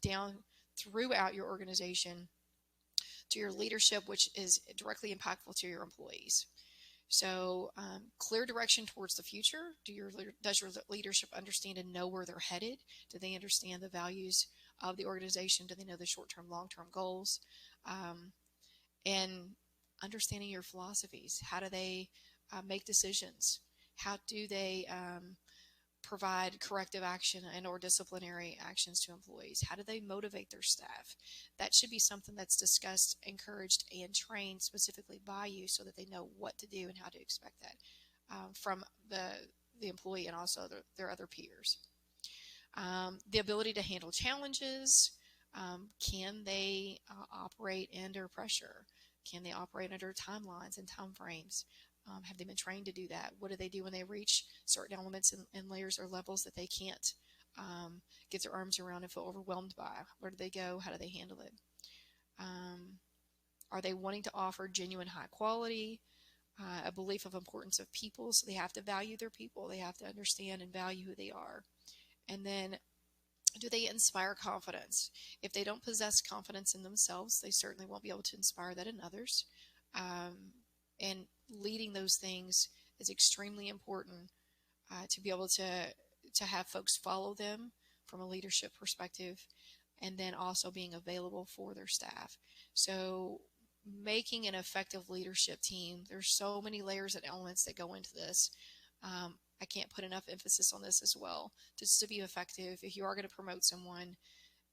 down throughout your organization to your leadership, which is directly impactful to your employees. So clear direction towards the future. Does your leadership understand and know where they're headed? Do they understand the values of the organization? Do they know the short-term, long-term goals? And understanding your philosophies. How do they make decisions? How do they provide corrective action and or disciplinary actions to employees? How do they motivate their staff? That should be something that's discussed, encouraged, and trained specifically by you so that they know what to do and how to expect that from the employee and also their other peers. The ability to handle challenges. Can they operate under pressure? Can they operate under timelines and time frames? Have they been trained to do that? What do they do when they reach certain elements and layers or levels that they can't get their arms around and feel overwhelmed by? Where do they go? How do they handle it? Are they wanting to offer genuine high quality? A belief of importance of people, so they have to value their people. They have to understand and value who they are. And then, do they inspire confidence? If they don't possess confidence in themselves, they certainly won't be able to inspire that in others. And leading those things is extremely important to be able to have folks follow them from a leadership perspective, and then also being available for their staff. So making an effective leadership team, there's so many layers and elements that go into this. I can't put enough emphasis on this as well. Just to be effective, if you are going to promote someone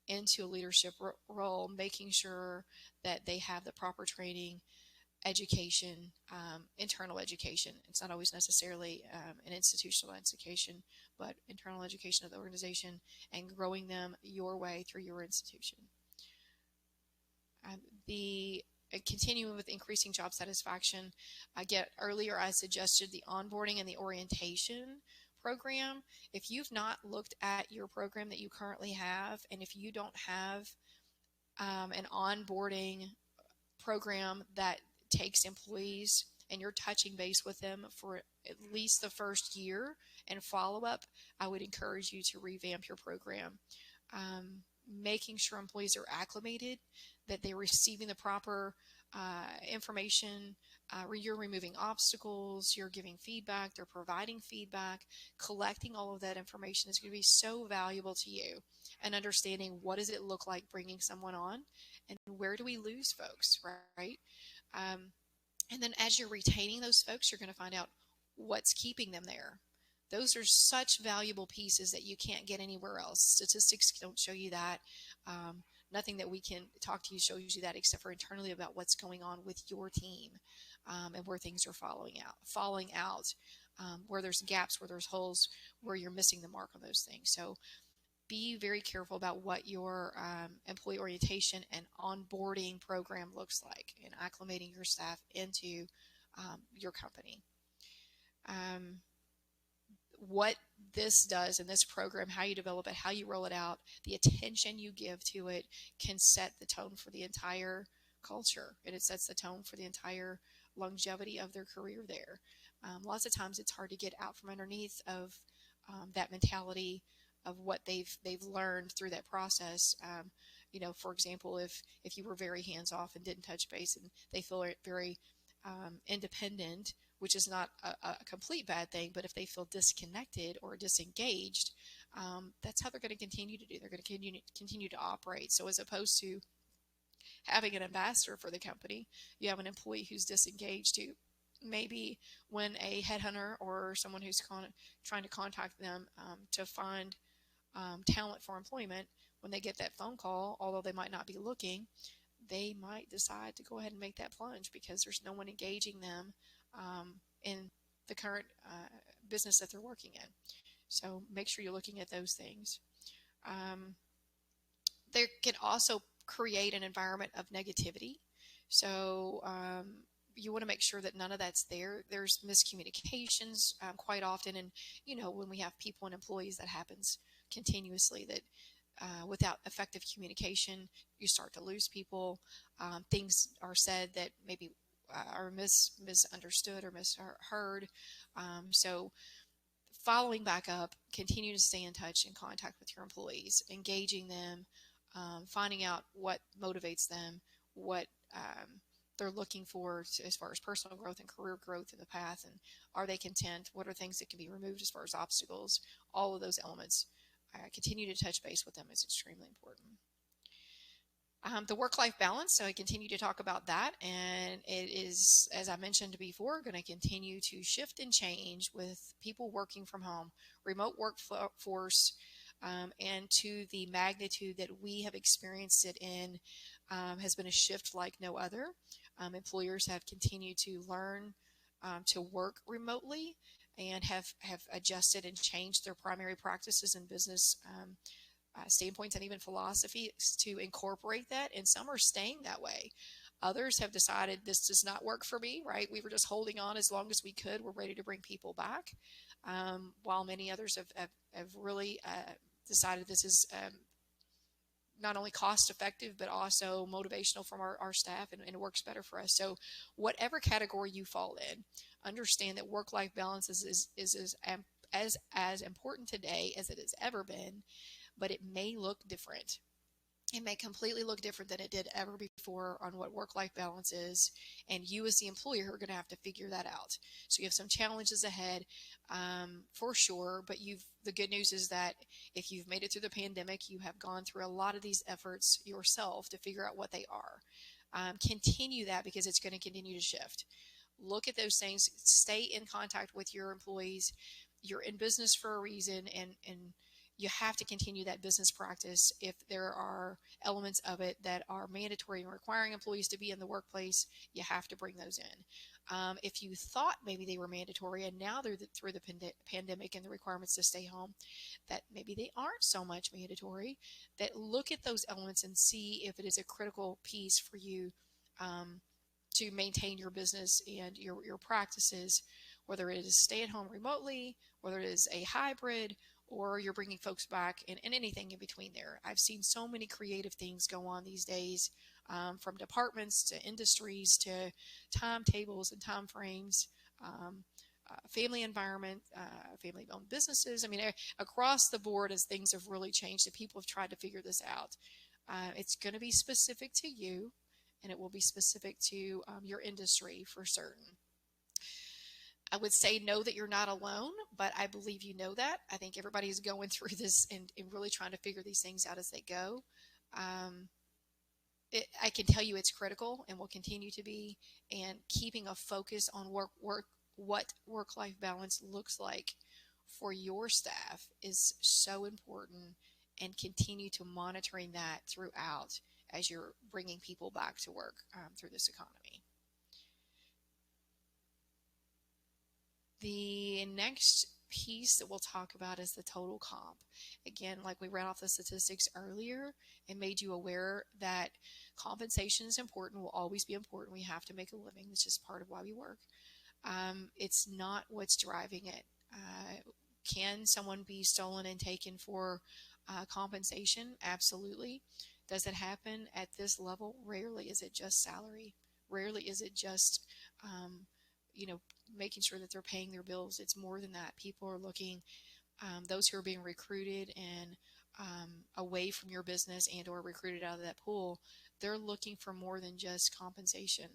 into a leadership role, making sure that they have the proper training, education, internal education. It's not always necessarily an institutional education, but internal education of the organization and growing them your way through your institution. Continuing with increasing job satisfaction, earlier I suggested the onboarding and the orientation program. If you've not looked at your program that you currently have, and if you don't have an onboarding program that takes employees and you're touching base with them for at least the first year and follow up, I would encourage you to revamp your program. Making sure employees are acclimated, that they're receiving the proper information, you're removing obstacles, you're giving feedback, they're providing feedback. Collecting all of that information is going to be so valuable to you, and understanding what does it look like bringing someone on and where do we lose folks, right? And then as you're retaining those folks, you're going to find out what's keeping them there. Those are such valuable pieces that you can't get anywhere else. Statistics don't show you that. Nothing that we can talk to you shows you that, except for internally about what's going on with your team and where things are falling out, where there's gaps, where there's holes, where you're missing the mark on those things. So be very careful about what your employee orientation and onboarding program looks like, and acclimating your staff into your company. What this does in this program, how you develop it, how you roll it out, the attention you give to it can set the tone for the entire culture, and it sets the tone for the entire longevity of their career there. Lots of times it's hard to get out from underneath of that mentality of what they've learned through that process. For example, if you were very hands off and didn't touch base, and they feel very independent, which is not a complete bad thing, but if they feel disconnected or disengaged, that's how they're going to continue to do. They're going to continue to operate. So as opposed to having an ambassador for the company, you have an employee who's disengaged, who maybe when a headhunter or someone who's trying to contact them to find talent for employment, when they get that phone call, although they might not be looking, they might decide to go ahead and make that plunge because there's no one engaging them in the current business that they're working in. So make sure you're looking at those things. They can also create an environment of negativity. So you want to make sure that none of that's there. There's miscommunications quite often. And, when we have people and employees, that happens continuously, that without effective communication, you start to lose people. Things are said that maybe are misunderstood or misheard. So following back up, continue to stay in touch and contact with your employees, engaging them, finding out what motivates them, what they're looking for as far as personal growth and career growth in the path, and are they content? What are things that can be removed as far as obstacles? All of those elements. Continue to touch base with them is extremely important. The work-life balance, so I continue to talk about that, and it is, as I mentioned before, going to continue to shift and change with people working from home, remote workforce, and to the magnitude that we have experienced it in has been a shift like no other. Employers have continued to learn to work remotely and have adjusted and changed their primary practices and business standpoints and even philosophies to incorporate that, and some are staying that way. Others have decided this does not work for me, right? We were just holding on as long as we could. We're ready to bring people back, while many others have really decided this is not only cost effective, but also motivational from our staff, and it works better for us. So whatever category you fall in, understand that work-life balance is as important today as it has ever been, but it may look different. It may completely look different than it did ever before on what work-life balance is, and you as the employer are going to have to figure that out. So you have some challenges ahead, for sure, but the good news is that if you've made it through the pandemic, you have gone through a lot of these efforts yourself to figure out what they are. Continue that, because it's going to continue to shift. Look at those things. Stay in contact with your employees. You're in business for a reason, and you have to continue that business practice. If there are elements of it that are mandatory and requiring employees to be in the workplace, you have to bring those in. If you thought maybe they were mandatory and now they're through the pandemic and the requirements to stay home, that maybe they aren't so much mandatory, that look at those elements and see if it is a critical piece for you to maintain your business and your practices, whether it is stay at home remotely, whether it is a hybrid, or you're bringing folks back, and anything in between there. I've seen so many creative things go on these days, from departments to industries to timetables and time frames, family environment, family-owned businesses. I mean, across the board, as things have really changed, and people have tried to figure this out. It's going to be specific to you, and it will be specific to your industry for certain. I would say know that you're not alone, but I believe you know that. I think everybody is going through this and really trying to figure these things out as they go. I can tell you it's critical and will continue to be, and keeping a focus on what work-life balance looks like for your staff is so important, and continue to monitoring that throughout as you're bringing people back to work through this economy. The next piece that we'll talk about is the total comp. Again, like we read off the statistics earlier and made you aware that compensation is important, will always be important. We have to make a living. It's just part of why we work. It's not what's driving it. Can someone be stolen and taken for compensation? Absolutely. Does it happen at this level? Rarely is it just salary. Rarely is it just, making sure that they're paying their bills. It's more than that. People are looking, those who are being recruited and away from your business and or recruited out of that pool, they're looking for more than just compensation.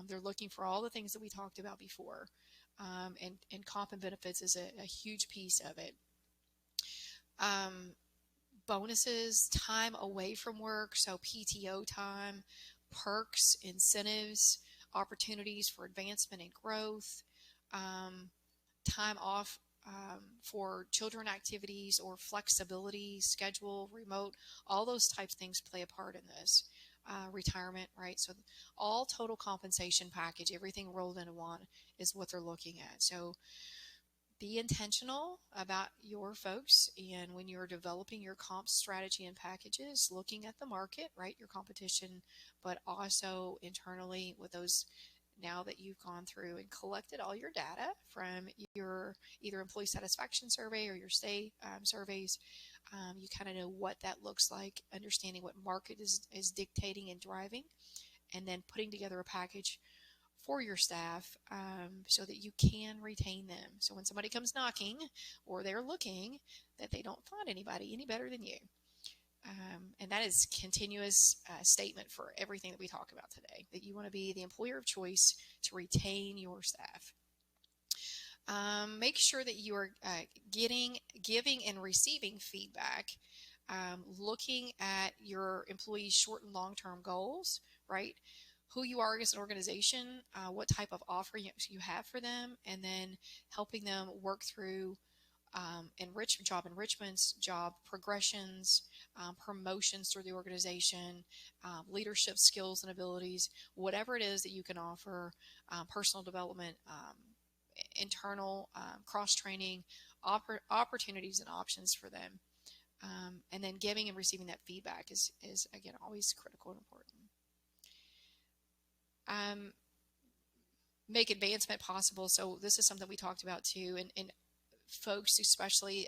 They're looking for all the things that we talked about before. And comp and benefits is a huge piece of it. Bonuses, time away from work, so PTO time, perks, incentives, opportunities for advancement and growth, time off for children activities or flexibility, schedule, remote, all those types of things play a part in this. Retirement, right? So all total compensation package, everything rolled into one is what they're looking at. So be intentional about your folks, and when you're developing your comp strategy and packages, looking at the market, right, your competition, but also internally with those, now that you've gone through and collected all your data from your either employee satisfaction survey or your stay surveys, you kind of know what that looks like, understanding what market is dictating and driving, and then putting together a package for your staff so that you can retain them. So when somebody comes knocking or they're looking, that they don't find anybody any better than you. And that is continuous statement for everything that we talk about today, that you want to be the employer of choice to retain your staff. Make sure that you are giving and receiving feedback. looking at your employees' short and long-term goals, right? Who you are as an organization, what type of offer you have for them, and then helping them work through job enrichments, job progressions, promotions through the organization, leadership skills and abilities, whatever it is that you can offer, personal development, internal cross-training, opportunities and options for them. And then giving and receiving that feedback is again, always critical and important. Make advancement possible. So this is something we talked about too. And folks, especially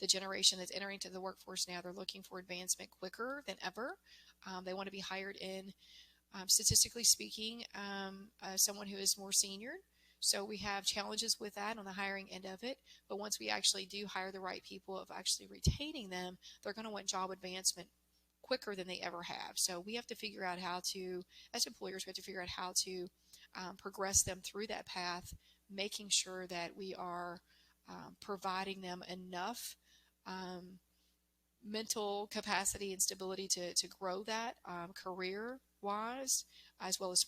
the generation that's entering into the workforce now, they're looking for advancement quicker than ever. They want to be hired in, statistically speaking, someone who is more senior. So we have challenges with that on the hiring end of it. But once we actually do hire the right people, of actually retaining them, they're going to want job advancement quicker than they ever have. So we have to figure out how to, as employers, we have to figure out how to progress them through that path, making sure that we are providing them enough mental capacity and stability to grow that career-wise, as well as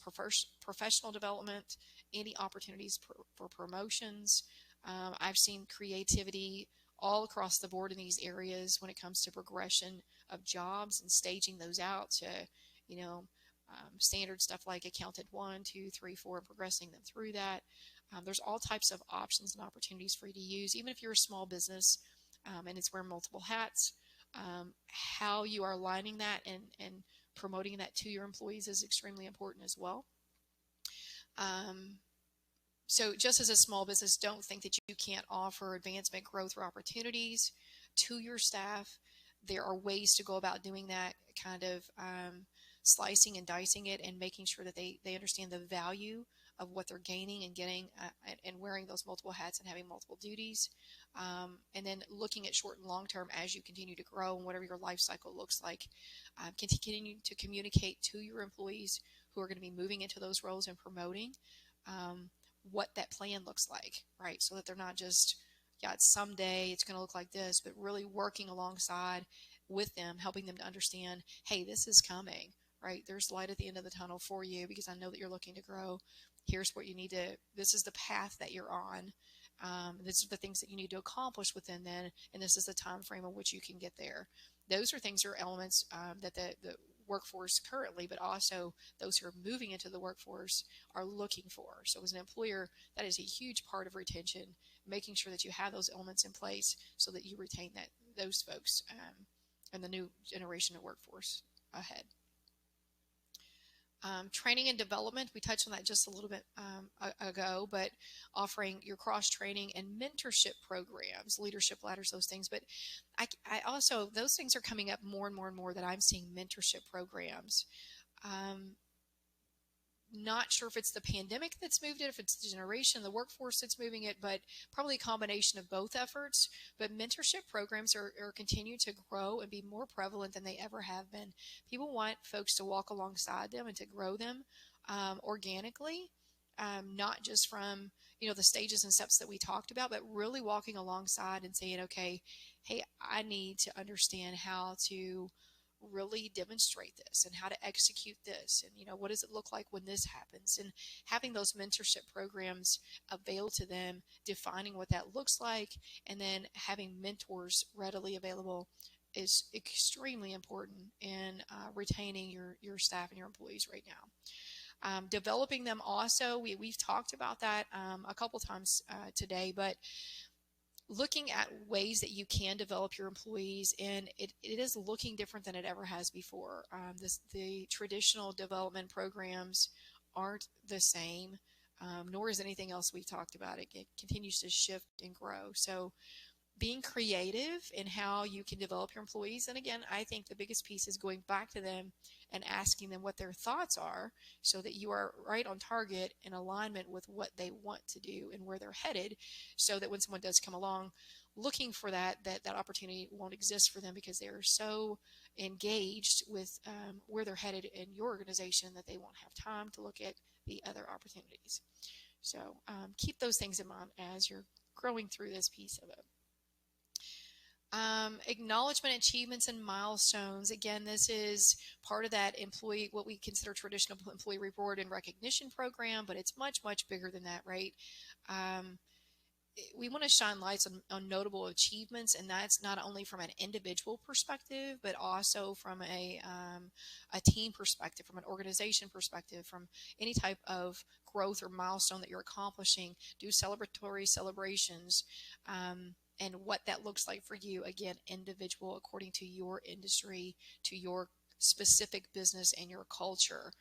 professional development, any opportunities for promotions. I've seen creativity all across the board in these areas when it comes to progression of jobs and staging those out to, standard stuff like accountant 1, 2, 3, 4, and progressing them through that. There's all types of options and opportunities for you to use, even if you're a small business and it's wearing multiple hats. How you are aligning that and promoting that to your employees is extremely important as well. So just as a small business, don't think that you can't offer advancement, growth, or opportunities to your staff. There are ways to go about doing that, kind of slicing and dicing it and making sure that they understand the value of what they're gaining and getting and wearing those multiple hats and having multiple duties. And then looking at short and long term as you continue to grow and whatever your life cycle looks like. Continue to communicate to your employees who are going to be moving into those roles and promoting what that plan looks like, right? So that they're not just, someday it's going to look like this, but really working alongside with them, helping them to understand, hey, this is coming, right? There's light at the end of the tunnel for you because I know that you're looking to grow. Here's what you need to, this is the path that you're on. These are the things that you need to accomplish within then, and this is the time frame in which you can get there. Those are things or elements that the workforce currently, but also those who are moving into the workforce are looking for. So as an employer, that is a huge part of retention, making sure that you have those elements in place so that you retain those folks and the new generation of workforce ahead. Training and development, we touched on that just a little bit ago, but offering your cross-training and mentorship programs, leadership ladders, those things. But I also, those things are coming up more and more and more that I'm seeing mentorship programs. Not sure if it's the pandemic that's moved it, if it's the generation, the workforce that's moving it, but probably a combination of both efforts. But mentorship programs are continue to grow and be more prevalent than they ever have been. People want folks to walk alongside them and to grow them organically, not just from the stages and steps that we talked about, but really walking alongside and saying, okay, hey, I need to understand how to really demonstrate this and how to execute this, and what does it look like when this happens, and having those mentorship programs available to them, defining what that looks like, and then having mentors readily available is extremely important in retaining your staff and your employees right now. Developing them also, we've talked about that a couple times today, but looking at ways that you can develop your employees, and it is looking different than it ever has before. The traditional development programs aren't the same, nor is anything else we've talked about. It continues to shift and grow. So being creative in how you can develop your employees. And again, I think the biggest piece is going back to them and asking them what their thoughts are so that you are right on target in alignment with what they want to do and where they're headed, so that when someone does come along looking for that opportunity won't exist for them because they are so engaged with where they're headed in your organization that they won't have time to look at the other opportunities. So keep those things in mind as you're growing through this piece of it. Acknowledgement, achievements, and milestones. Again, this is part of that employee, what we consider traditional employee reward and recognition program, but it's much, much bigger than that, right? Um, we want to shine lights on notable achievements, and that's not only from an individual perspective, but also from a team perspective, from an organization perspective, from any type of growth or milestone that you're accomplishing. Do celebratory celebrations, and what that looks like for you. Again, individual according to your industry, to your specific business and your culture.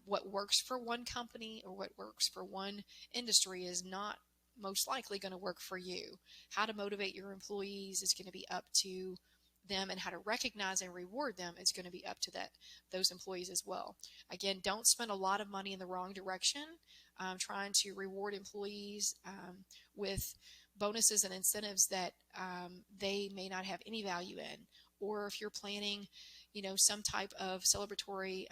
What works for one company or what works for one industry is not most likely going to work for you. How to motivate your employees is going to be up to them, and how to recognize and reward them is going to be up to those employees as well. Again, don't spend a lot of money in the wrong direction, trying to reward employees with bonuses and incentives that they may not have any value in. Or if you're planning, some type of celebratory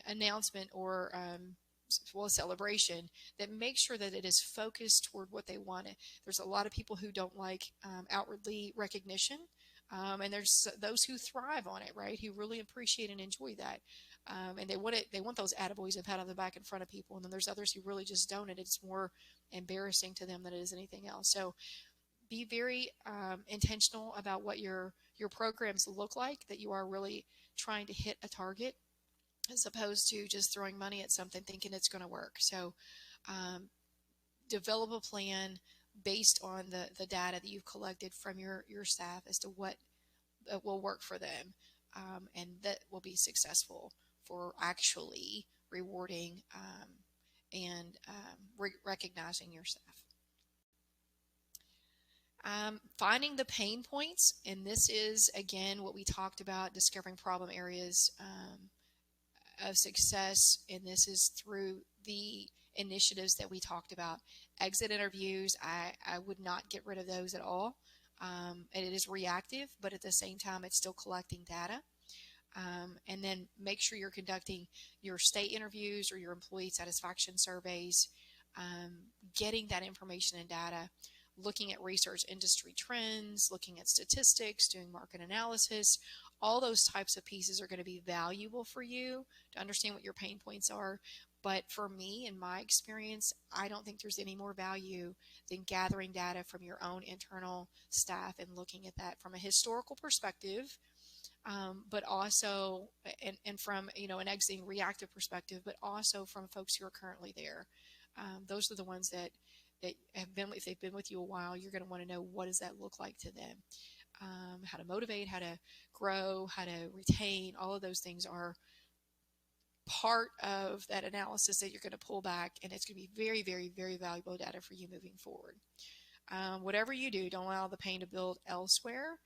announcement or a celebration, that make sure that it is focused toward what they want. There's a lot of people who don't like outwardly recognition, and there's those who thrive on it, right? Who really appreciate and enjoy that, and they want it. They want those attaboys and pat on the back in front of people. And then there's others who really just don't, and it's more embarrassing to them than it is anything else. So be very intentional about what your programs look like. That you are really trying to hit a target, as opposed to just throwing money at something thinking it's going to work. So develop a plan based on the data that you've collected from your staff as to what will work for them, and that will be successful for actually rewarding and recognizing your staff. Finding the pain points, and this is, again, what we talked about, discovering problem areas of success, and this is through the initiatives that we talked about. Exit interviews, I would not get rid of those at all. It is reactive, but at the same time, it's still collecting data. And then make sure you're conducting your state interviews or your employee satisfaction surveys, getting that information and data, looking at research industry trends, looking at statistics, doing market analysis. All those types of pieces are going to be valuable for you to understand what your pain points are. But for me, in my experience, I don't think there's any more value than gathering data from your own internal staff and looking at that from a historical perspective, but also, and from, an exiting reactive perspective, but also from folks who are currently there. Those are the ones that have been, if they've been with you a while, you're going to want to know, what does that look like to them? How to motivate, how to grow, how to retain. All of those things are part of that analysis that you're going to pull back, and it's going to be very, very, very valuable data for you moving forward. Whatever you do, don't allow the pain to build elsewhere.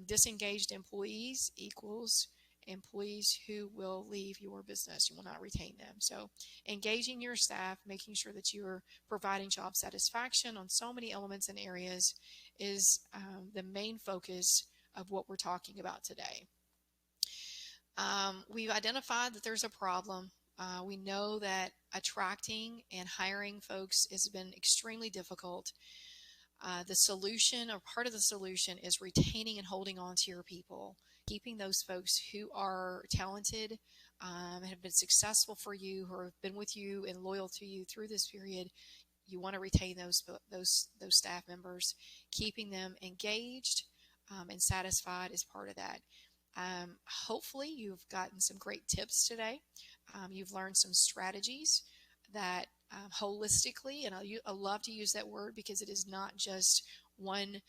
Disengaged employees equals employees who will leave your business. You will not retain them. So engaging your staff, making sure that you're providing job satisfaction on so many elements and areas is the main focus of what we're talking about today. We've identified that there's a problem. We know that attracting and hiring folks has been extremely difficult. The solution, or part of the solution, is retaining and holding on to your people, keeping those folks who are talented and have been successful for you, who have been with you and loyal to you through this period. You want to retain those staff members. Keeping them engaged and satisfied is part of that. Hopefully you've gotten some great tips today. You've learned some strategies that holistically, and I love to use that word because it is not just one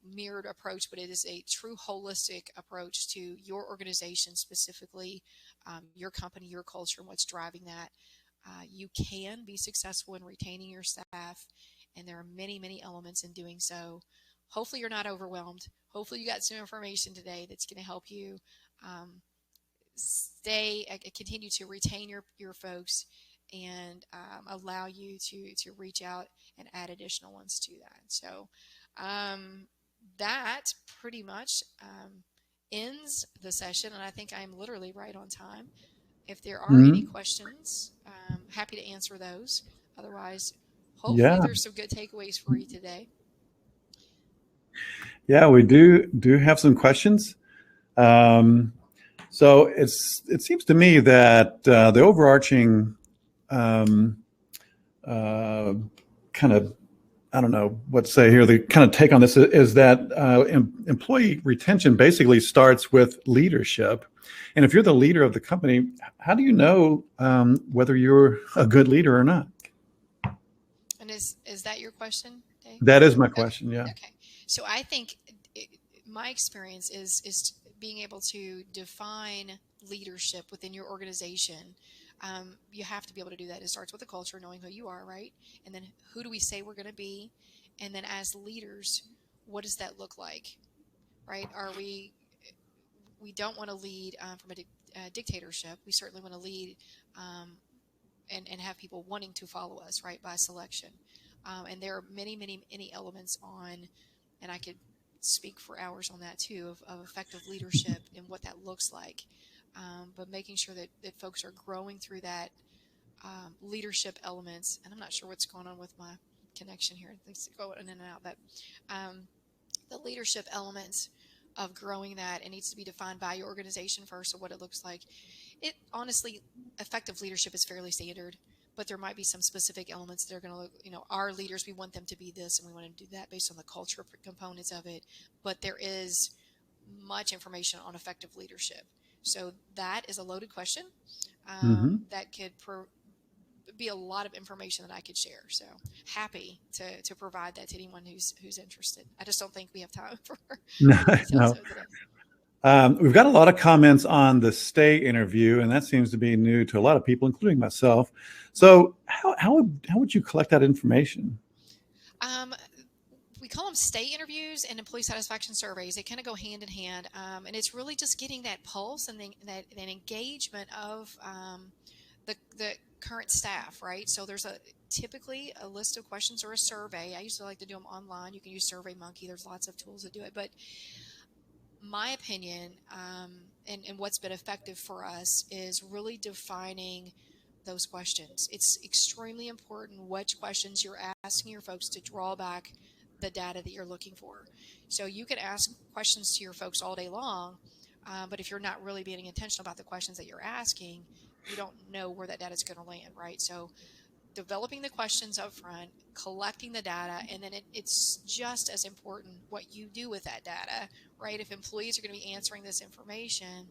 mirrored approach, but it is a true holistic approach to your organization, specifically your company, your culture, and what's driving that. You can be successful in retaining your staff, and there are many, many elements in doing so. Hopefully you're not overwhelmed. Hopefully you got some information today that's going to help you continue to retain your folks, and allow you to reach out and add additional ones to that. So that pretty much ends the session, and I think I'm literally right on time. If there are any questions, happy to answer those. Otherwise, hopefully Yeah. there's some good takeaways for you today. Yeah, we do have some questions. Um, so it seems to me that the overarching um, uh, kind of, I don't know what to say here. The kind of take on this is that employee retention basically starts with leadership. And if you're the leader of the company, how do you know whether you're a good leader or not? And is that your question, Dave? That is my Okay. question. Yeah. Okay. So I think it, my experience is being able to define leadership within your organization. You have to be able to do that. It starts with the culture, knowing who you are, right? And then who do we say we're going to be? And then as leaders, what does that look like, right? We don't want to lead from a dictatorship. We certainly want to lead um, and have people wanting to follow us, right, by selection. And there are many elements on, and I could speak for hours on that too, of effective leadership and what that looks like. But making sure that folks are growing through that leadership elements. And I'm not sure what's going on with my connection here. Things go in and out, but um, the leadership elements of growing that, it needs to be defined by your organization first, of what it looks like. It honestly, effective leadership is fairly standard, but there might be some specific elements that are going to look, our leaders, we want them to be this and we want to do that based on the culture components of it. But there is much information on effective leadership. So that is a loaded question Hmm. that could be a lot of information that I could share. So happy to provide that to anyone who's interested. I just don't think we have time for the details No. of it today. We've got a lot of comments on the stay interview, and that seems to be new to a lot of people, including myself. So, how would you collect that information? Um, we call them stay interviews and employee satisfaction surveys. They kind of go hand in hand, and it's really just getting that pulse and that engagement of the current staff, right? So there's typically a list of questions or a survey. I used to like to do them online. You can use SurveyMonkey. There's lots of tools that do it, but my opinion, and what's been effective for us is really defining those questions. It's extremely important which questions you're asking your folks to draw back the data that you're looking for. So you can ask questions to your folks all day long, but if you're not really being intentional about the questions that you're asking, you don't know where that data is going to land, right? So developing the questions up front, collecting the data, and then it's just as important what you do with that data, right? If employees are going to be answering this information,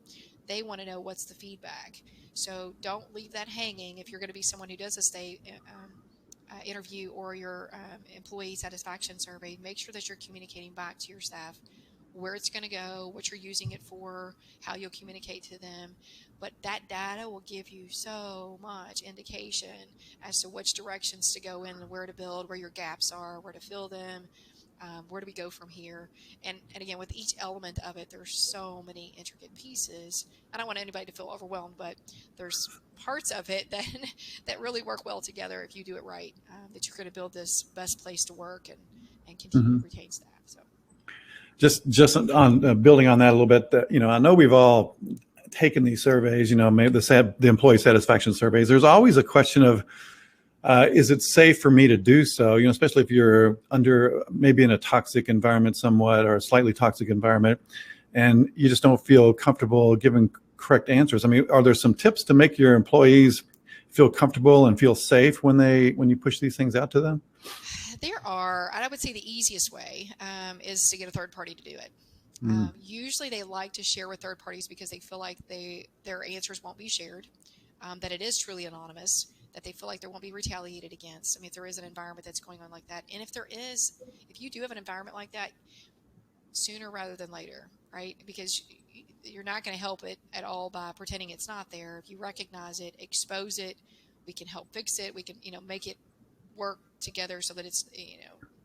they want to know what's the feedback. So don't leave that hanging. If you're going to be someone who does a stay interview or your employee satisfaction survey, make sure that you're communicating back to your staff where it's going to go, what you're using it for, how you'll communicate to them. But that data will give you so much indication as to which directions to go in and where to build, where your gaps are, where to fill them, where do we go from here. And again, with each element of it, there's so many intricate pieces. I don't want anybody to feel overwhelmed, but there's parts of it that that really work well together if you do it right, that you're going to build this best place to work and continue to Hmm. retain staff. So Just on building on that a little bit, I know we've all taken these surveys. Maybe the employee satisfaction surveys. There's always a question of is it safe for me to do so? Especially if you're under maybe in a toxic environment somewhat or a slightly toxic environment, and you just don't feel comfortable giving correct answers. I mean, are there some tips to make your employees feel comfortable and feel safe when you push these things out to them? there are, and I would say the easiest way is to get a third party to do it. Mm. Usually they like to share with third parties because they feel like their answers won't be shared, that it is truly anonymous, that they feel like there won't be retaliated against. I mean, if there is an environment that's going on like that, and if you do have an environment like that, sooner rather than later, right? Because you're not going to help it at all by pretending it's not there. If you recognize it, expose it, we can help fix it. We can, make it work together so that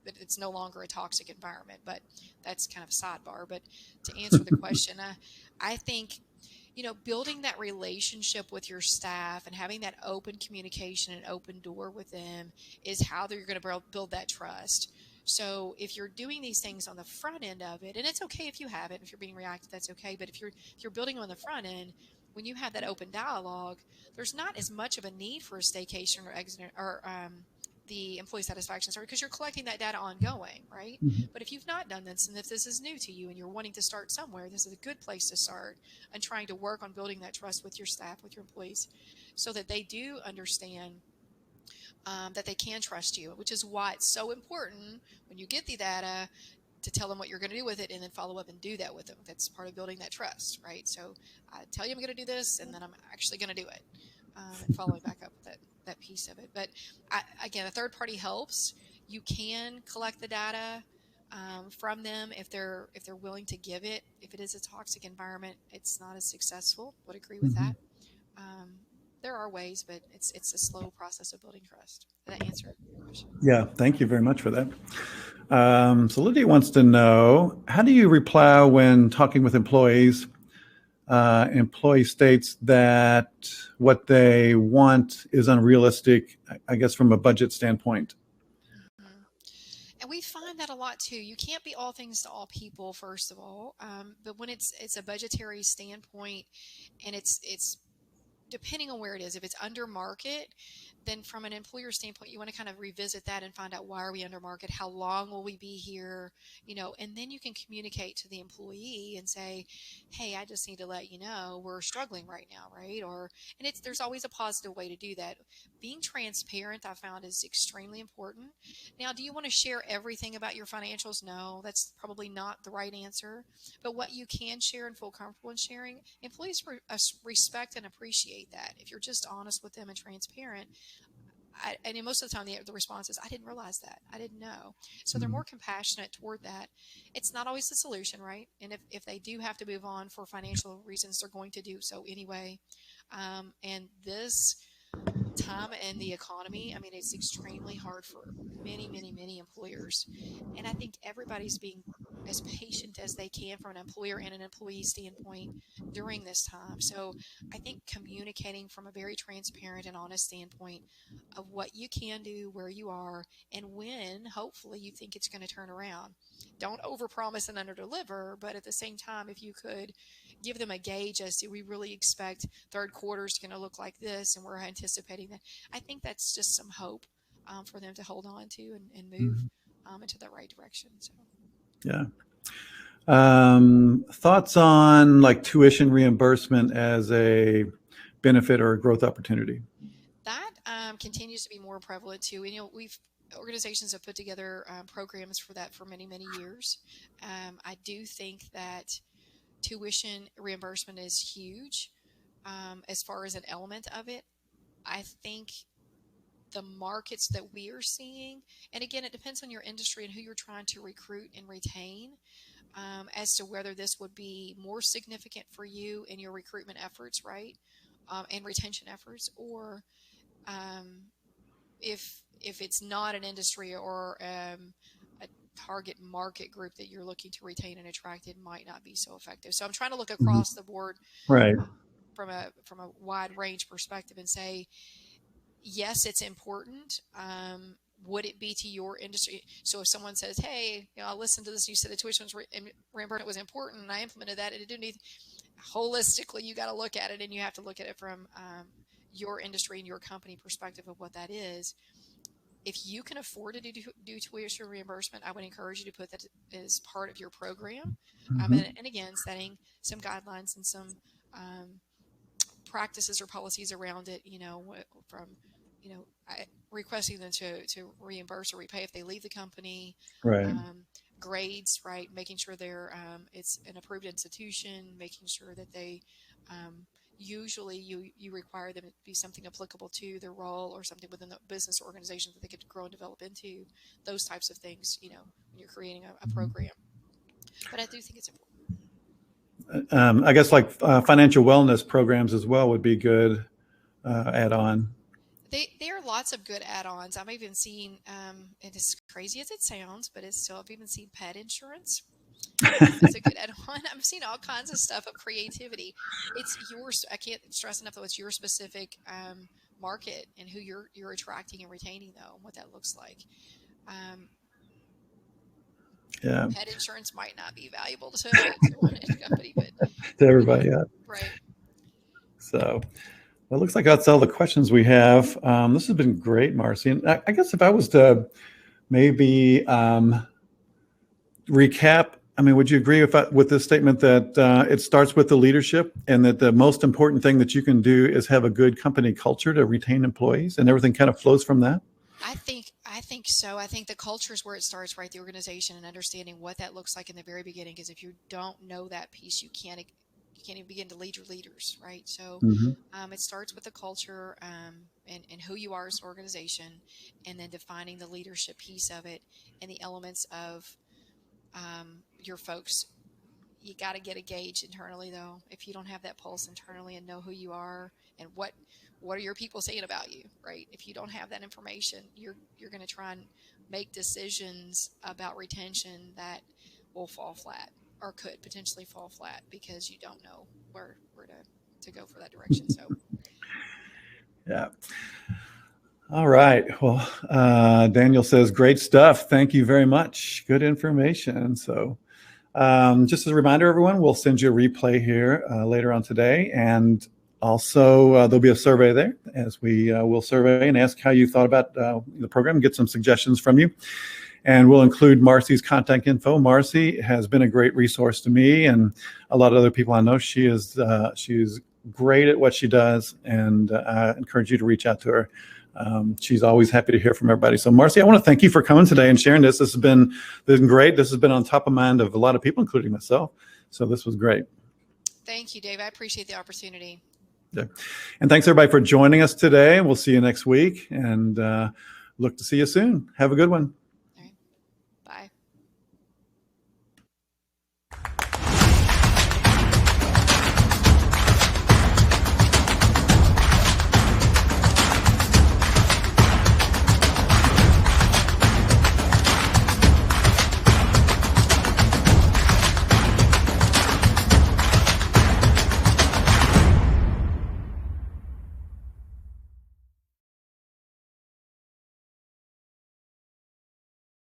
that it's no longer a toxic environment. But that's kind of a sidebar. But to answer the question, I think building that relationship with your staff and having that open communication and open door with them is how they're going to build that trust. So if you're doing these things on the front end of it, and it's okay if you have it, if you're being reactive, that's okay. But if you're building on the front end, when you have that open dialogue, there's not as much of a need for a staycation or exit or the employee satisfaction survey because you're collecting that data ongoing, right? Mhm. But if you've not done this, and if this is new to you and you're wanting to start somewhere, this is a good place to start and trying to work on building that trust with your staff, with your employees, so that they do understand that they can trust you, which is why it's so important when you get the data to tell them what you're going to do with it and then follow up and do that with them. That's part of building that trust, right? So I tell you I'm going to do this, and then I'm actually going to do it, and following back up with that piece of it. But again, a third party helps. You can collect the data from them if they're willing to give it. If it is a toxic environment, it's not as successful. Would agree with that. Um, there are ways, but it's a slow process of building trust. Did that answer your question? Yeah, thank you very much for that. So Lydia wants to know, how do you reply when talking with employees? Employee states that what they want is unrealistic, I guess, from a budget standpoint. Mhm. And we find that a lot too. You can't be all things to all people, first of all. But when it's a budgetary standpoint, and it's depending on where it is, if it's under market, then from an employer standpoint, you want to kind of revisit that and find out, why are we under market? How long will we be here? And then you can communicate to the employee and say, hey, I just need to let you know we're struggling right now, right? And there's always a positive way to do that. Being transparent, I found, is extremely important. Now, do you want to share everything about your financials? No, that's probably not the right answer. But what you can share and feel comfortable in sharing, employees respect and appreciate that. If you're just honest with them and transparent, and most of the time the response is, I didn't realize that. I didn't know. So they're more compassionate toward that. It's not always the solution, right? And if they do have to move on for financial reasons, they're going to do so anyway. And this time in the economy, I mean, it's extremely hard for many, many, many employers. And I think everybody's being as patient as they can from an employer and an employee standpoint during this time. So I think communicating from a very transparent and honest standpoint of what you can do, where you are, and when hopefully you think it's going to turn around. Don't overpromise and underdeliver, but at the same time, if you could give them a gauge as to, we really expect third quarter is going to look like this, and we're anticipating that. I think that's just some hope for them to hold on to and move into the right direction. So, Yeah. Thoughts on like tuition reimbursement as a benefit or a growth opportunity? that continues to be more prevalent too. And, organizations have put together programs for that for many, many years. I do think that tuition reimbursement is huge as far as an element of it. I think the markets that we are seeing, and again, it depends on your industry and who you're trying to recruit and retain, as to whether this would be more significant for you in your recruitment efforts, right, and retention efforts, or if it's not an industry or a target market group that you're looking to retain and attract, it might not be so effective. So I'm trying to look across the board Right. from a wide range perspective and say, yes, it's important. Would it be to your industry? So if someone says, hey, I listened to this, you said the tuition reimbursement was important, and I implemented that, and it didn't need, holistically, you got to look at it, and you have to look at it from your industry and your company perspective of what that is. If you can afford to do tuition reimbursement, I would encourage you to put that as part of your program. And again, setting some guidelines and some practices or policies around it, from, requesting them to reimburse or repay if they leave the company, Right. grades, right, making sure it's an approved institution, making sure that they, usually you require them to be something applicable to their role or something within the business organization that they get to grow and develop into, those types of things, when you're creating a program. But I do think it's important. I guess like financial wellness programs as well would be good add-on. There are lots of good add-ons. I've even seen, and as crazy as it sounds, but I've even seen pet insurance. It's a good add-on. I'm seeing all kinds of stuff of creativity. It's yours. I can't stress enough, though, it's your specific market and who you're attracting and retaining, though, and what that looks like. Yeah. Pet insurance might not be valuable to one company, but To everybody, yeah. right. So, Well, it looks like that's all the questions we have. This has been great, Marcy. And I guess if I was to maybe recap, I mean, would you agree with this statement that it starts with the leadership, and that the most important thing that you can do is have a good company culture to retain employees, and everything kind of flows from that? I think so. I think the culture is where it starts, right? The organization and understanding what that looks like in the very beginning. Because if you don't know that piece, you can't even begin to lead your leaders, right? So Mm-hmm. it starts with the culture and who you are as an organization, and then defining the leadership piece of it and the elements of your folks. You got to get a gauge internally, though. If you don't have that pulse internally and know who you are and what are your people saying about you, right? If you don't have that information, you're going to try and make decisions about retention that will fall flat, or could potentially fall flat, because you don't know where to go for that direction. So Yeah. All right. Well, Daniel says, great stuff. Thank you very much. Good information. So just as a reminder, everyone, we'll send you a replay here later on today. And also, there'll be a survey there, as we will survey and ask how you thought about the program, get some suggestions from you. And we'll include Marcy's contact info. Marcy has been a great resource to me and a lot of other people I know. She's great at what she does, and I encourage you to reach out to her. She's always happy to hear from everybody. So Marcy, I want to thank you for coming today and sharing this. This has been great. This has been on top of mind of a lot of people, including myself. So this was great. thank you, Dave. I appreciate the opportunity. Yeah. And thanks everybody for joining us today. We'll see you next week, and look to see you soon. Have a good one.